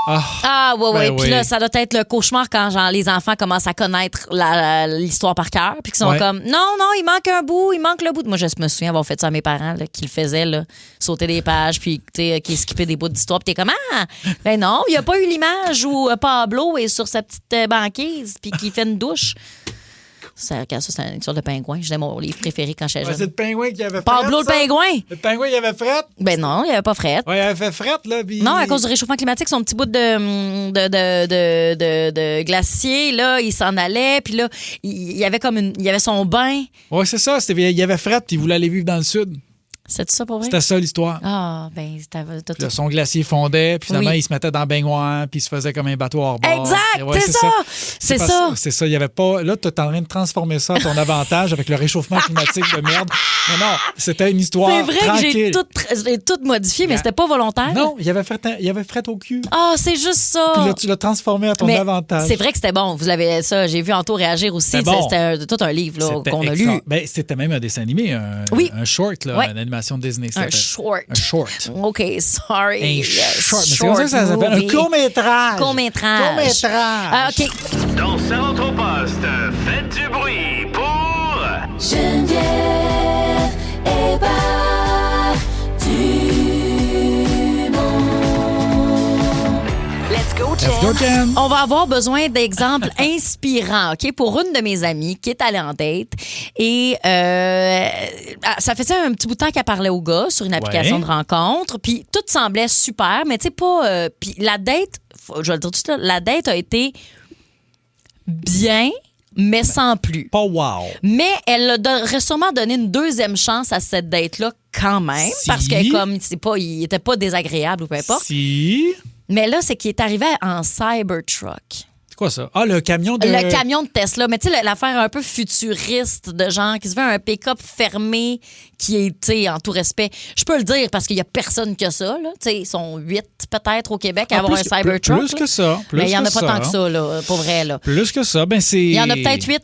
Speaker 3: Ouais.
Speaker 1: Puis là, ça doit être le cauchemar quand les enfants commencent à connaître l'histoire par cœur. Puis qu'ils sont comme, non, il manque un bout, il manque le bout. Moi, je me souviens avoir fait ça à mes parents là, qui le faisaient, là, sauter des pages, puis qui skippaient des bouts d'histoire. Puis t'es comme, ben non, il n'y a pas eu l'image où Pablo est sur sa petite banquise, puis qu'il fait une douche. Ça, c'est une histoire de pingouin. C'était mon livre préféré quand j'étais jeune.
Speaker 3: C'est le pingouin qui avait frette.
Speaker 1: Pablo le pingouin.
Speaker 3: Le pingouin, il avait frette?
Speaker 1: Ben non, il avait pas frette.
Speaker 3: Ouais, il avait fait frette, là. Puis...
Speaker 1: Non, à cause du réchauffement climatique, son petit bout de glacier, là, il s'en allait. Puis là, il y avait il y avait son bain.
Speaker 3: Ouais, c'est ça. Il y avait frette, puis il voulait aller vivre dans le sud.
Speaker 1: C'était ça pour vrai?
Speaker 3: C'était ça l'histoire.
Speaker 1: Ben,
Speaker 3: puis là, son glacier fondait, puis finalement, il se mettait dans le baignoire, puis il se faisait comme un bateau hors bord.
Speaker 1: Exact, c'est ça.
Speaker 3: C'est ça. Il y avait pas. Là, tu es en train de transformer ça à ton avantage avec le réchauffement climatique de merde. Mais non, c'était une histoire. C'est vrai tranquille.
Speaker 1: Que j'ai tout modifié, mais c'était pas volontaire.
Speaker 3: Non, il y avait frette au cul.
Speaker 1: C'est juste ça.
Speaker 3: Puis là, tu l'as transformé à ton avantage.
Speaker 1: C'est vrai que c'était bon. Vous l'avez ça. J'ai vu Anto réagir aussi. C'était tout un livre là, qu'on a lu.
Speaker 3: Ben, c'était même un dessin animé, un short, là, une animation Disney.
Speaker 1: Un short. OK, sorry.
Speaker 3: Un short. Mais c'est comme ça s'appelle. Un court-métrage.
Speaker 1: OK.
Speaker 2: Dans Centre-Poste, faites du bruit pour...
Speaker 19: Geneviève et du
Speaker 3: week-end.
Speaker 1: On va avoir besoin d'exemples inspirants, OK, pour une de mes amies qui est allée en date. Et ça faisait un petit bout de temps qu'elle parlait au gars sur une application de rencontre. Puis tout semblait super, mais tu sais, pas... puis la date, je vais le dire tout de suite, la date a été bien... mais sans plus.
Speaker 3: Pas wow.
Speaker 1: Mais elle aurait sûrement donné une deuxième chance à cette date-là quand même.
Speaker 3: Si.
Speaker 1: Parce que comme il était pas désagréable ou peu importe.
Speaker 3: Si.
Speaker 1: Mais là, c'est qu'il est arrivé en Cybertruck.
Speaker 3: C'est quoi ça? Ah, le camion de...
Speaker 1: Le camion de Tesla. Mais tu sais, l'affaire un peu futuriste de genre qui se fait un pick-up fermé qui est, tu sais, en tout respect. Je peux le dire parce qu'il y a personne que ça, là. Tu sais, ils sont 8 peut-être au Québec à avoir un Cybertruck.
Speaker 3: Plus que ça.
Speaker 1: Mais il n'y en a pas tant que ça, là, pour vrai, là.
Speaker 3: Plus que ça, ben c'est...
Speaker 1: Il y en a peut-être 8.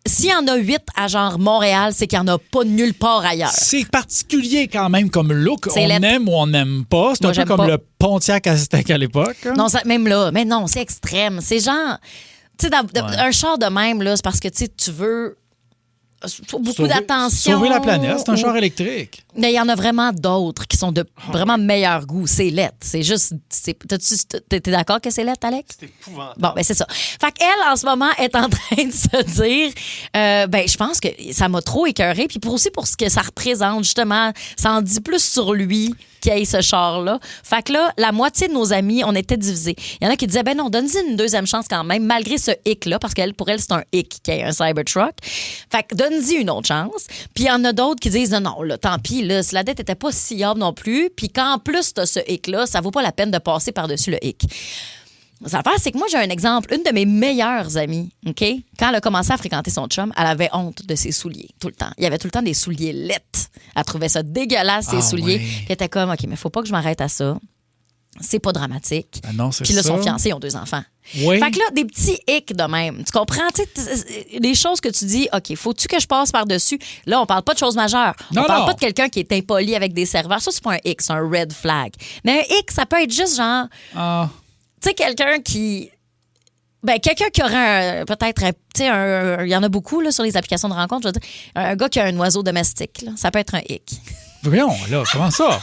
Speaker 1: S'il y en a 8 à genre Montréal, c'est qu'il n'y en a pas nulle part ailleurs.
Speaker 3: C'est particulier quand même comme look.
Speaker 1: C'est
Speaker 3: on aime ou on n'aime pas. C'est
Speaker 1: Moi,
Speaker 3: un peu
Speaker 1: j'aime
Speaker 3: comme
Speaker 1: pas.
Speaker 3: le Pontiac Aztec à l'époque. Hein?
Speaker 1: Non, même là. Mais non, c'est extrême. C'est genre... Tu sais, un char de même, là, c'est parce que tu veux beaucoup d'attention.
Speaker 3: Sauver la planète, c'est un char électrique.
Speaker 1: Mais il y en a vraiment d'autres qui sont de vraiment meilleur goût. C'est laid. C'est juste... T'es d'accord que c'est laid, Alex?
Speaker 15: C'est épouvantable.
Speaker 1: Bon, ben c'est ça. Fait qu'elle, en ce moment, est en train de se dire... ben, je pense que ça m'a trop écœurée. Puis aussi pour ce que ça représente, justement, ça en dit plus sur lui qu'il ait ce char-là. Fait que là, la moitié de nos amis, on était divisés. Il y en a qui disaient, ben non, donne-y une deuxième chance quand même, malgré ce hic-là, parce que pour elle, c'est un hic qui ait un Cybertruck. Fait que donne-y une autre chance. Puis il y en a d'autres qui disent, non, là, tant pis, là, si la dette était pas si hable non plus, puis qu'en plus, t'as ce hic-là, ça vaut pas la peine de passer par-dessus le hic. L'affaire, c'est que moi, j'ai un exemple. Une de mes meilleures amies, OK? Quand elle a commencé à fréquenter son chum, elle avait honte de ses souliers tout le temps. Il y avait tout le temps des souliers laids. Elle trouvait ça dégueulasse, ses souliers.
Speaker 3: Ouais.
Speaker 1: Puis elle était comme, OK, mais faut pas que je m'arrête à ça. C'est pas dramatique.
Speaker 3: Ben non, c'est
Speaker 1: Puis là,
Speaker 3: ça.
Speaker 1: son fiancé, ils ont 2 enfants.
Speaker 3: Oui.
Speaker 1: Fait que là, des petits hicks de même. Tu comprends? Tu sais, des choses que tu dis, OK, faut-tu que je passe par-dessus? Là, on parle pas de choses majeures.
Speaker 3: Non,
Speaker 1: On parle
Speaker 3: non.
Speaker 1: pas de quelqu'un qui est impoli avec des serveurs. Ça, c'est pas un hic, c'est un red flag. Mais un hic, ça peut être juste genre...
Speaker 3: Ah.
Speaker 1: Tu sais, quelqu'un qui... Ben, quelqu'un qui aurait peut-être, tu sais, il y en a beaucoup là, sur les applications de rencontre, je veux dire, un gars qui a un oiseau domestique, là, ça peut être un hic.
Speaker 3: Voyons, là, comment ça?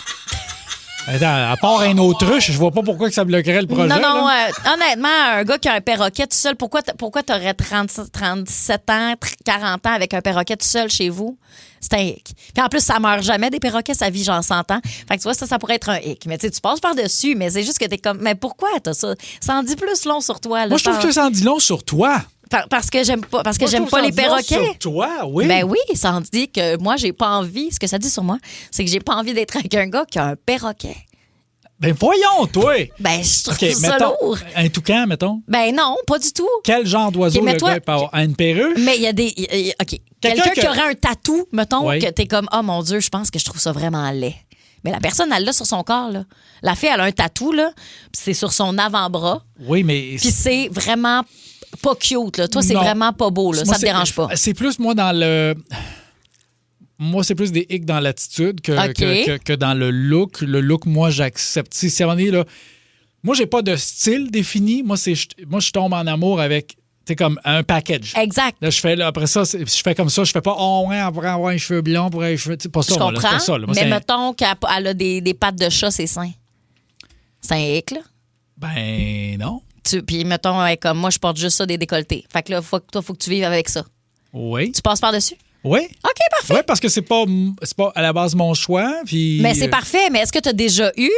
Speaker 3: Attends, à part un autruche, je vois pas pourquoi que ça bloquerait le projet.
Speaker 1: Non,
Speaker 3: là.
Speaker 1: honnêtement, un gars qui a un perroquet tout seul, pourquoi t'aurais 37 ans, 40 ans avec un perroquet tout seul chez vous? C'est un hic. Puis en plus, ça meurt jamais des perroquets, ça vit genre 100 ans. Fait que tu vois, ça pourrait être un hic. Mais tu sais, tu passes par-dessus, mais c'est juste que t'es comme, mais pourquoi t'as ça? Ça en dit plus long sur toi. Là,
Speaker 3: Moi, je trouve que ça en dit long sur toi.
Speaker 1: Parce que j'aime pas, parce que
Speaker 3: Moi, je
Speaker 1: j'aime
Speaker 3: trouve
Speaker 1: pas
Speaker 3: que
Speaker 1: les
Speaker 3: ça en dit long
Speaker 1: perroquets.
Speaker 3: sur toi, oui.
Speaker 1: Ben oui, ça en dit que moi, j'ai pas envie. Ce que ça dit sur moi, c'est que j'ai pas envie d'être avec un gars qui a un perroquet.
Speaker 3: Ben voyons, toi!
Speaker 1: Ben, je trouve
Speaker 3: OK,
Speaker 1: ça
Speaker 3: mettons,
Speaker 1: lourd.
Speaker 3: un toucan, mettons.
Speaker 1: Ben non, pas du tout.
Speaker 3: Quel genre d'oiseau
Speaker 1: OK, mais
Speaker 3: le
Speaker 1: toi-
Speaker 3: gars peut avoir? Une perruche?
Speaker 1: Mais il y a des. OK. Quelqu'un qui
Speaker 3: que-
Speaker 1: aurait un tatou, mettons,
Speaker 3: Oui.
Speaker 1: que t'es comme, oh mon Dieu, je pense que je trouve ça vraiment laid. Mais la personne, elle l'a sur son corps, là. La fille, elle a un tatou, là, puis c'est sur son avant-bras,
Speaker 3: Oui, mais...
Speaker 1: puis c'est vraiment pas cute, là. Toi, c'est
Speaker 3: Non.
Speaker 1: vraiment pas beau, là.
Speaker 3: Moi,
Speaker 1: Ça te
Speaker 3: c'est-
Speaker 1: dérange pas.
Speaker 3: C'est plus, moi, dans le... Moi, c'est plus des hicks dans l'attitude que,
Speaker 1: OK.
Speaker 3: que dans le look. Le look, moi, j'accepte. Si à un moment donné, là, moi, j'ai pas de style défini. Moi, je tombe en amour avec, c'est comme un package.
Speaker 1: Exact.
Speaker 3: Là, je fais, là, après ça, je fais comme ça. Je fais pas, oh, ouais, on pourrait avoir les cheveux blonds, pour les cheveux. C'est pas ça,
Speaker 1: Je
Speaker 3: moi, là, c'est
Speaker 1: comprends,
Speaker 3: pas ça. Là. Moi,
Speaker 1: mais
Speaker 3: c'est-
Speaker 1: mettons qu'elle a des pattes de chat, c'est sain. C'est un hic, là.
Speaker 3: Ben, non.
Speaker 1: Puis, mettons, ouais, comme moi, je porte juste ça des décolletés. Fait que là, faut que tu vives avec ça.
Speaker 3: Oui.
Speaker 1: Tu passes par-dessus?
Speaker 3: Oui.
Speaker 1: OK, parfait.
Speaker 3: Oui, parce que c'est pas à la base mon choix. Puis,
Speaker 1: Mais c'est parfait. Mais est-ce que tu as déjà eu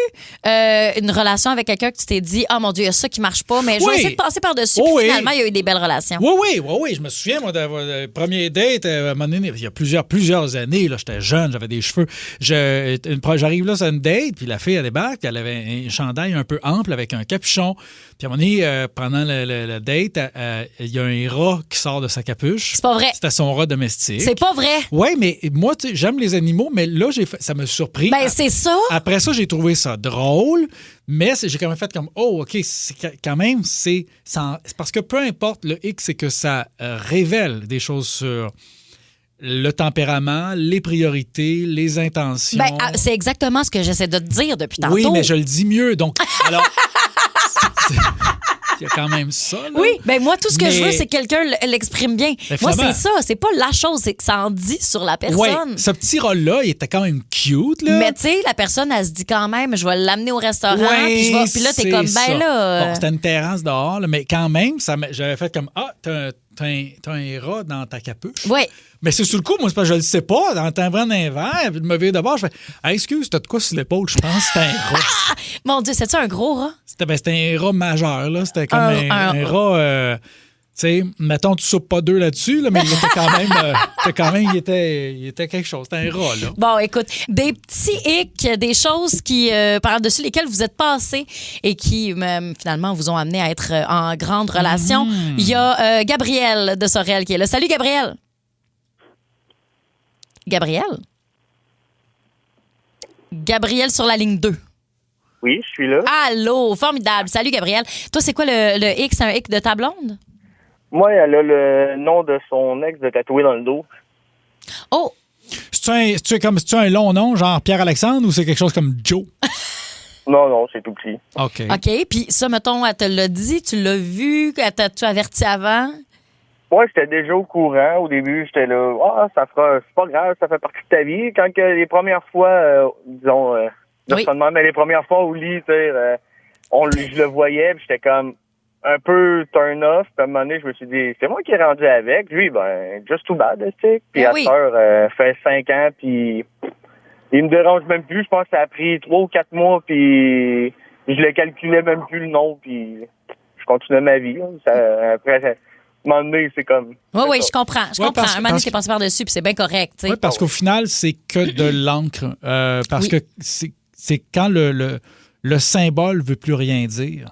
Speaker 1: une relation avec quelqu'un que tu t'es dit, oh mon Dieu, il y a ça qui marche pas, mais je vais
Speaker 3: Oui.
Speaker 1: essayer de passer par-dessus.
Speaker 3: Oh,
Speaker 1: Puis
Speaker 3: oui.
Speaker 1: finalement, il y a eu des belles relations.
Speaker 3: Oui. Je me souviens, moi, de premier date, à un moment donné, il y a plusieurs années, là, j'étais jeune, j'avais des cheveux. J'arrive là sur une date, puis la fille, elle débarque, puis elle avait un chandail un peu ample avec un capuchon. Puis à un moment donné, pendant le date, il y a un rat qui sort de sa capuche.
Speaker 1: C'est pas vrai.
Speaker 3: C'était son rat domestique.
Speaker 1: C'est pas vrai.
Speaker 3: Oui, mais moi, tu sais, j'aime les animaux, mais là, ça m'a surpris.
Speaker 1: Ben, c'est ça.
Speaker 3: Après ça, j'ai trouvé ça drôle, mais j'ai quand même fait comme, oh, OK, quand même, c'est parce que peu importe, le X, c'est que ça révèle des choses sur le tempérament, les priorités, les intentions.
Speaker 1: Ben, c'est exactement ce que j'essaie de te dire depuis tantôt.
Speaker 3: Oui, mais je le dis mieux. Donc, alors, Il y a quand même ça. Là.
Speaker 1: Oui, ben moi, tout ce que je veux, c'est que quelqu'un l'exprime bien. Moi, c'est ça. C'est pas la chose, c'est que ça en dit sur la personne.
Speaker 3: Oui, ce petit rôle-là, il était quand même cute. Là.
Speaker 1: Mais tu sais, la personne, elle se dit quand même, je vais l'amener au restaurant. Puis là, t'es comme, ben là.
Speaker 3: Bon, c'était une terrasse dehors, là, mais quand même, j'avais fait comme, t'as un rat dans ta capuche.
Speaker 1: Oui.
Speaker 3: Mais c'est sur le coup, moi, c'est parce que je le sais pas, dans un verre, puis de me virer de bord, je fais excuse, t'as de quoi sur l'épaule, je pense que c'était un rat.
Speaker 1: Mon Dieu, c'était un gros rat?
Speaker 3: C'était un rat majeur, là. C'était comme un rat. Tu sais, mettons, tu soupes pas deux là-dessus, là, mais il était quand même, il était quelque chose. C'était un rat, là.
Speaker 1: Bon, écoute, des petits hicks, des choses qui, par-dessus lesquelles vous êtes passés et qui, finalement, vous ont amené à être en grande relation. Il y a Gabriel de Sorel qui est là. Salut, Gabriel! Gabriel sur la ligne 2.
Speaker 18: Oui, je suis là.
Speaker 1: Allô, formidable. Salut, Gabriel. Toi, c'est quoi le hic? C'est un hic de ta blonde?
Speaker 18: Moi, elle a le nom de son ex de tatoué dans le dos.
Speaker 1: Oh!
Speaker 3: C'est-tu un long nom, genre Pierre-Alexandre, ou c'est quelque chose comme Joe?
Speaker 18: Non, c'est tout petit.
Speaker 3: OK.
Speaker 1: Puis ça, mettons, elle te l'a dit, tu l'as vu, t'as-tu averti avant?
Speaker 18: Moi, j'étais déjà au courant. Au début, j'étais là, c'est pas grave, ça fait partie de ta vie. Quand que les premières fois, mais les premières fois au lit, tu sais, je le voyais, puis j'étais comme un peu turn off. Puis à un moment donné, je me suis dit, c'est moi qui ai rendu avec. Lui, just too bad, tu sais. Puis à cette heure, fait 5 ans, puis il me dérange même plus. Je pense que ça a pris 3 ou 4 mois, puis je le calculais même plus le nom, puis je continuais ma vie. Après, à un moment donné, c'est comme...
Speaker 1: Oui, je comprends. À un moment donné, c'est passé par-dessus, puis c'est bien correct.
Speaker 3: Oui, parce qu'au final, c'est que de l'encre. Parce que c'est quand le symbole ne veut plus rien dire.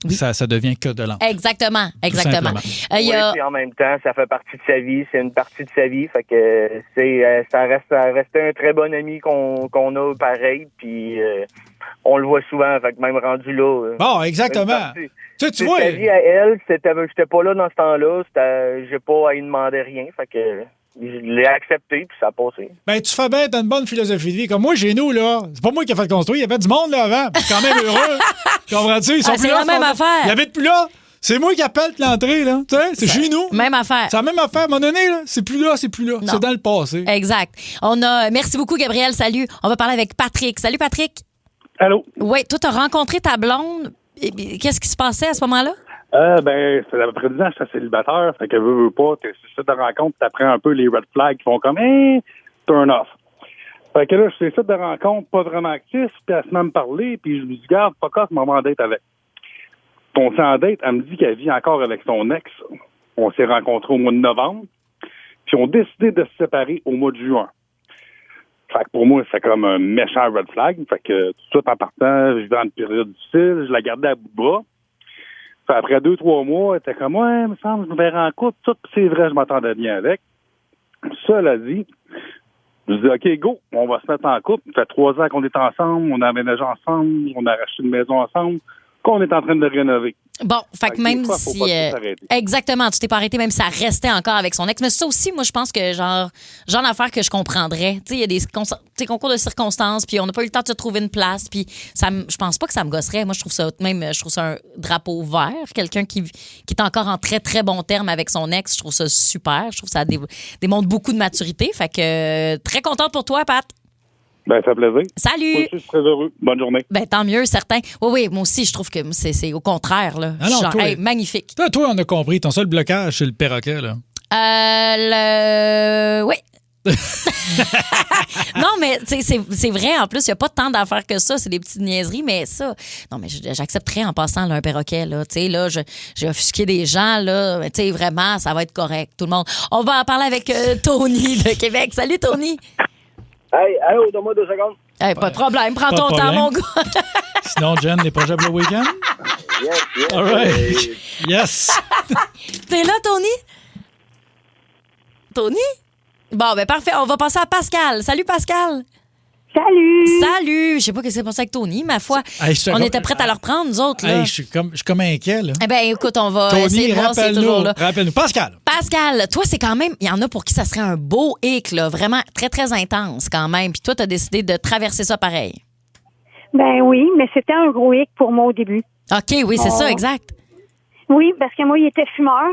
Speaker 3: Oui. Ça devient que de l'encre.
Speaker 1: Exactement.
Speaker 18: Oui, puis en même temps, ça fait partie de sa vie. C'est une partie de sa vie. Fait que ça reste un très bon ami qu'on a pareil. Puis on le voit souvent. Fait que même rendu là.
Speaker 3: Bon, exactement. Tu vois.
Speaker 18: Sa vie à elle, j'étais pas là dans ce temps-là. J'ai pas à y demander rien. Fait que je l'ai accepté, puis ça a passé.
Speaker 3: Ben, tu fais bien, t'as une bonne philosophie de vie. Comme moi, chez nous, là, c'est pas moi qui ai fait construire. Il y avait du monde là avant. Je suis quand même heureux. Comprends-tu? Ils sont plus là.
Speaker 1: C'est la même affaire.
Speaker 3: Ils habitent plus là. C'est moi qui appelle l'entrée, là. Tu sais, c'est chez nous.
Speaker 1: Même affaire.
Speaker 3: C'est la même affaire. À un moment donné, là, c'est plus là. Non. C'est dans le passé.
Speaker 1: Exact. Merci beaucoup, Gabriel. Salut. On va parler avec Patrick. Salut, Patrick.
Speaker 19: Allô?
Speaker 1: Oui, toi, t'as rencontré ta blonde. Qu'est-ce qui se passait à ce moment-là?
Speaker 19: C'est à peu près 10 ans, j'étais célibataire. Fait que veux pas, t'es sur site de rencontre, t'apprends un peu les red flags qui font comme, turn off. Fait que là, je suis sur site de rencontre, pas vraiment actif, puis elle se met à me parler, puis je lui dis, garde, fuck off, m'en va en date avec. On s'est en date, elle me dit qu'elle vit encore avec son ex. On s'est rencontrés au mois de novembre, puis on a décidé de se séparer au mois de juin. Fait que pour moi, c'est comme un méchant red flag. Fait que tout de suite, en partant, je vivais en période difficile, je la gardais à bout de bras. Fait après 2-3 mois, elle était comme, ouais, il me semble, je me verrai en couple. Tout, c'est vrai, je m'entendais bien avec. Ça, elle a dit, je dis, OK, go, on va se mettre en couple. Ça fait 3 ans qu'on est ensemble, on a aménagé ensemble, on a racheté une maison ensemble, qu'on est en train de rénover.
Speaker 1: Bon, fait que même si... exactement, tu t'es pas arrêté, même si ça restait encore avec son ex. Mais ça aussi, moi, je pense que genre d'affaire que je comprendrais. Tu sais, il y a des concours de circonstances, puis on n'a pas eu le temps de se trouver une place, puis je pense pas que ça me gosserait. Moi, je trouve ça un drapeau vert. Quelqu'un qui est encore en très, très bon terme avec son ex, je trouve ça super. Je trouve que ça démontre beaucoup de maturité. Fait que très contente pour toi, Pat.
Speaker 19: Ben, ça fait plaisir.
Speaker 1: Salut!
Speaker 19: Moi aussi, je suis très heureux. Bonne journée.
Speaker 1: Ben, tant mieux, certain. Oui, moi aussi, je trouve que c'est au contraire, là.
Speaker 3: Alors, toi,
Speaker 1: magnifique.
Speaker 3: Toi, on a compris. Ton seul blocage, c'est le perroquet, là.
Speaker 1: Oui. Non, mais c'est vrai, en plus, il n'y a pas tant d'affaires que ça. C'est des petites niaiseries, mais ça... Non, mais j'accepterais en passant là, un perroquet, là. Tu sais, là, j'ai offusqué des gens, là. Tu sais, vraiment, ça va être correct, tout le monde. On va en parler avec Tony de Québec. Salut, Tony!
Speaker 20: Hey, allô, donne-moi 2 secondes.
Speaker 1: Hey, pas de problème, prends ton temps, mon gars.
Speaker 3: Sinon, Jen, des projets pour le week-end?
Speaker 20: Yes.
Speaker 3: All right. Yes.
Speaker 1: T'es là, Tony? Tony? Bon, ben parfait. On va passer à Pascal. Salut, Pascal. Salut. Je sais pas ce qui s'est passé avec Tony, ma foi. On était prêts à le reprendre, nous autres. Là.
Speaker 3: Je suis comme inquiet. Là.
Speaker 1: Eh bien, écoute, on va
Speaker 3: Tony,
Speaker 1: essayer de voir si c'est toujours là.
Speaker 3: Rappelle-nous. Pascal,
Speaker 1: toi, c'est quand même... Il y en a pour qui ça serait un beau hic, là. Vraiment très, très intense quand même. Puis toi, tu as décidé de traverser ça pareil.
Speaker 21: Ben oui, mais c'était un gros hic pour moi au début.
Speaker 1: OK, oui, c'est ça, exact.
Speaker 21: Oui, parce que moi, il était fumeur.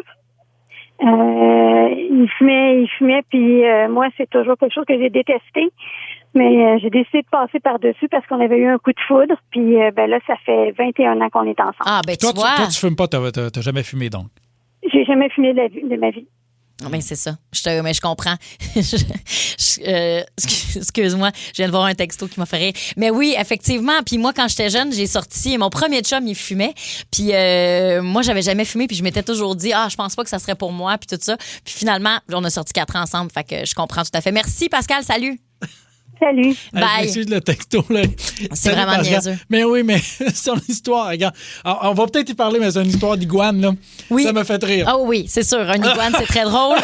Speaker 21: Il fumait, puis moi, c'est toujours quelque chose que j'ai détesté. Mais j'ai décidé de passer par-dessus parce qu'on avait eu un coup de foudre. Puis là, ça fait 21 ans qu'on est ensemble.
Speaker 1: Ah, ben tu vois.
Speaker 3: Toi, tu fumes pas, t'as jamais fumé, donc?
Speaker 21: J'ai jamais fumé de ma vie.
Speaker 1: Ah, ben c'est ça. Mais je comprends. Excuse-moi, je viens de voir un texto qui m'a fait rire. Mais oui, effectivement. Puis moi, quand j'étais jeune, j'ai sorti... Mon premier chum, il fumait. Puis moi, j'avais jamais fumé. Puis je m'étais toujours dit, je pense pas que ça serait pour moi. Puis tout ça. Puis finalement, on a sorti 4 ans ensemble. Fait que je comprends tout à fait. Merci, Pascal. Salut.
Speaker 21: Salut.
Speaker 1: Bye.
Speaker 3: Je m'excuse le texto, là.
Speaker 1: C'est vraiment niaiseux.
Speaker 3: Mais oui, mais son histoire, regarde. Alors, on va peut-être y parler, mais c'est une histoire d'iguane, là.
Speaker 1: Oui.
Speaker 3: Ça m'a fait rire.
Speaker 1: Ah oui, c'est sûr. Un iguane, c'est très drôle.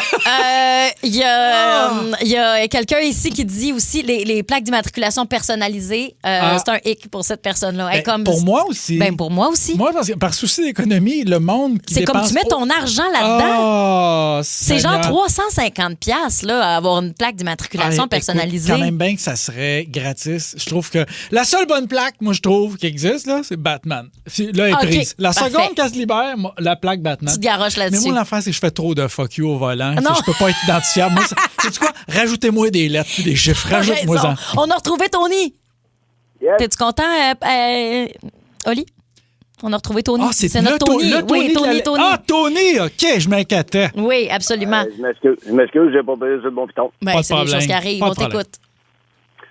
Speaker 1: Il y a quelqu'un ici qui dit aussi les plaques d'immatriculation personnalisées. C'est un hic pour cette personne-là.
Speaker 3: Pour moi aussi.
Speaker 1: Ben, pour moi aussi.
Speaker 3: Moi, par souci d'économie, le monde qui
Speaker 1: c'est comme tu mets ton argent là-dedans. C'est genre 350$ là, à avoir une plaque d'immatriculation personnalisée.
Speaker 3: Écoute, quand même bien que ça serait gratis. Je trouve que la seule bonne plaque, moi, je trouve, qui existe, là, c'est Batman. Là, elle est prise. La seconde qu'elle se libère, la plaque Batman.
Speaker 1: Tu te garoches là-dessus.
Speaker 3: Mais moi, l'affaire, c'est que je fais trop de fuck you au volant.
Speaker 1: Non.
Speaker 3: Je peux pas être identifiable. Moi, sais-tu quoi? Rajoutez-moi des lettres puis des chiffres. Rajoute-moi-en.
Speaker 1: On a retrouvé Tony.
Speaker 20: Yes.
Speaker 1: T'es-tu content, Oli? On a retrouvé Tony.
Speaker 3: Ah, c'est
Speaker 1: notre Tony. Oui, Tony.
Speaker 3: Ah, Tony! OK, je m'inquiétais.
Speaker 1: Oui, absolument.
Speaker 20: Je m'excuse, j'ai pas payé sur le bon piton.
Speaker 1: Ben, c'est des choses qui arrivent. On t'écoute.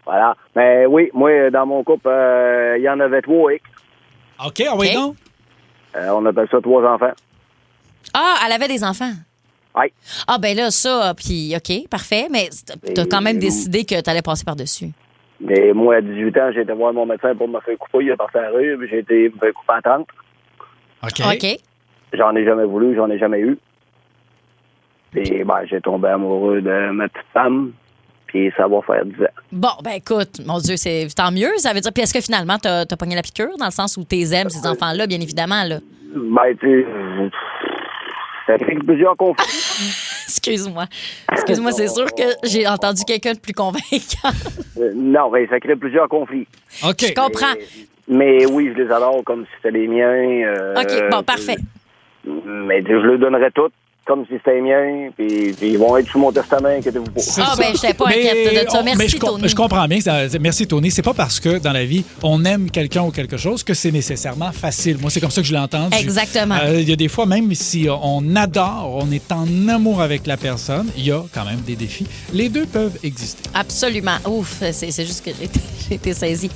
Speaker 20: Voilà. Mais oui, moi, dans mon couple, il y en avait 3 X.
Speaker 3: OK, oui, donc.
Speaker 20: On appelle ça 3 enfants.
Speaker 1: Ah, elle avait des enfants.
Speaker 20: Oui.
Speaker 1: Ah, ben là, ça, puis OK, parfait. Mais t'as quand même décidé que t'allais passer par-dessus.
Speaker 20: Mais moi, à 18 ans, j'ai été voir mon médecin pour me faire couper. Il est parti à la rue, puis j'ai été me faire couper à 30.
Speaker 1: OK.
Speaker 20: J'en ai jamais voulu, j'en ai jamais eu. Puis, j'ai tombé amoureux de ma petite femme. Puis ça va faire 10 ans.
Speaker 1: Bon, ben écoute, mon Dieu, c'est tant mieux, ça veut dire. Puis est-ce que finalement, t'as pogné la piqûre dans le sens où t'es aimes ces enfants-là, bien évidemment, là?
Speaker 20: Ben, tu sais, ça crée plusieurs conflits.
Speaker 1: Excuse-moi, c'est sûr que j'ai entendu quelqu'un de plus convaincant.
Speaker 20: Non, ben, ça crée plusieurs conflits.
Speaker 3: OK.
Speaker 1: Je comprends.
Speaker 20: Mais oui, je les adore comme si c'était les miens.
Speaker 1: OK, bon, parfait.
Speaker 20: Mais je leur donnerais toutes. Comme si c'était les miens, puis ils vont être sous mon testament, inquiétez-vous pas.
Speaker 1: Ah, ben, je sais pas inquiète de ça. Merci, Tony.
Speaker 3: Je comprends bien. Merci, Tony. C'est pas parce que dans la vie, on aime quelqu'un ou quelque chose que c'est nécessairement facile. Moi, c'est comme ça que je l'ai entendu.
Speaker 1: Exactement.
Speaker 3: Il y a des fois, même si on adore, on est en amour avec la personne, il y a quand même des défis. Les deux peuvent exister.
Speaker 1: Absolument. Ouf, c'est juste que j'ai été saisie.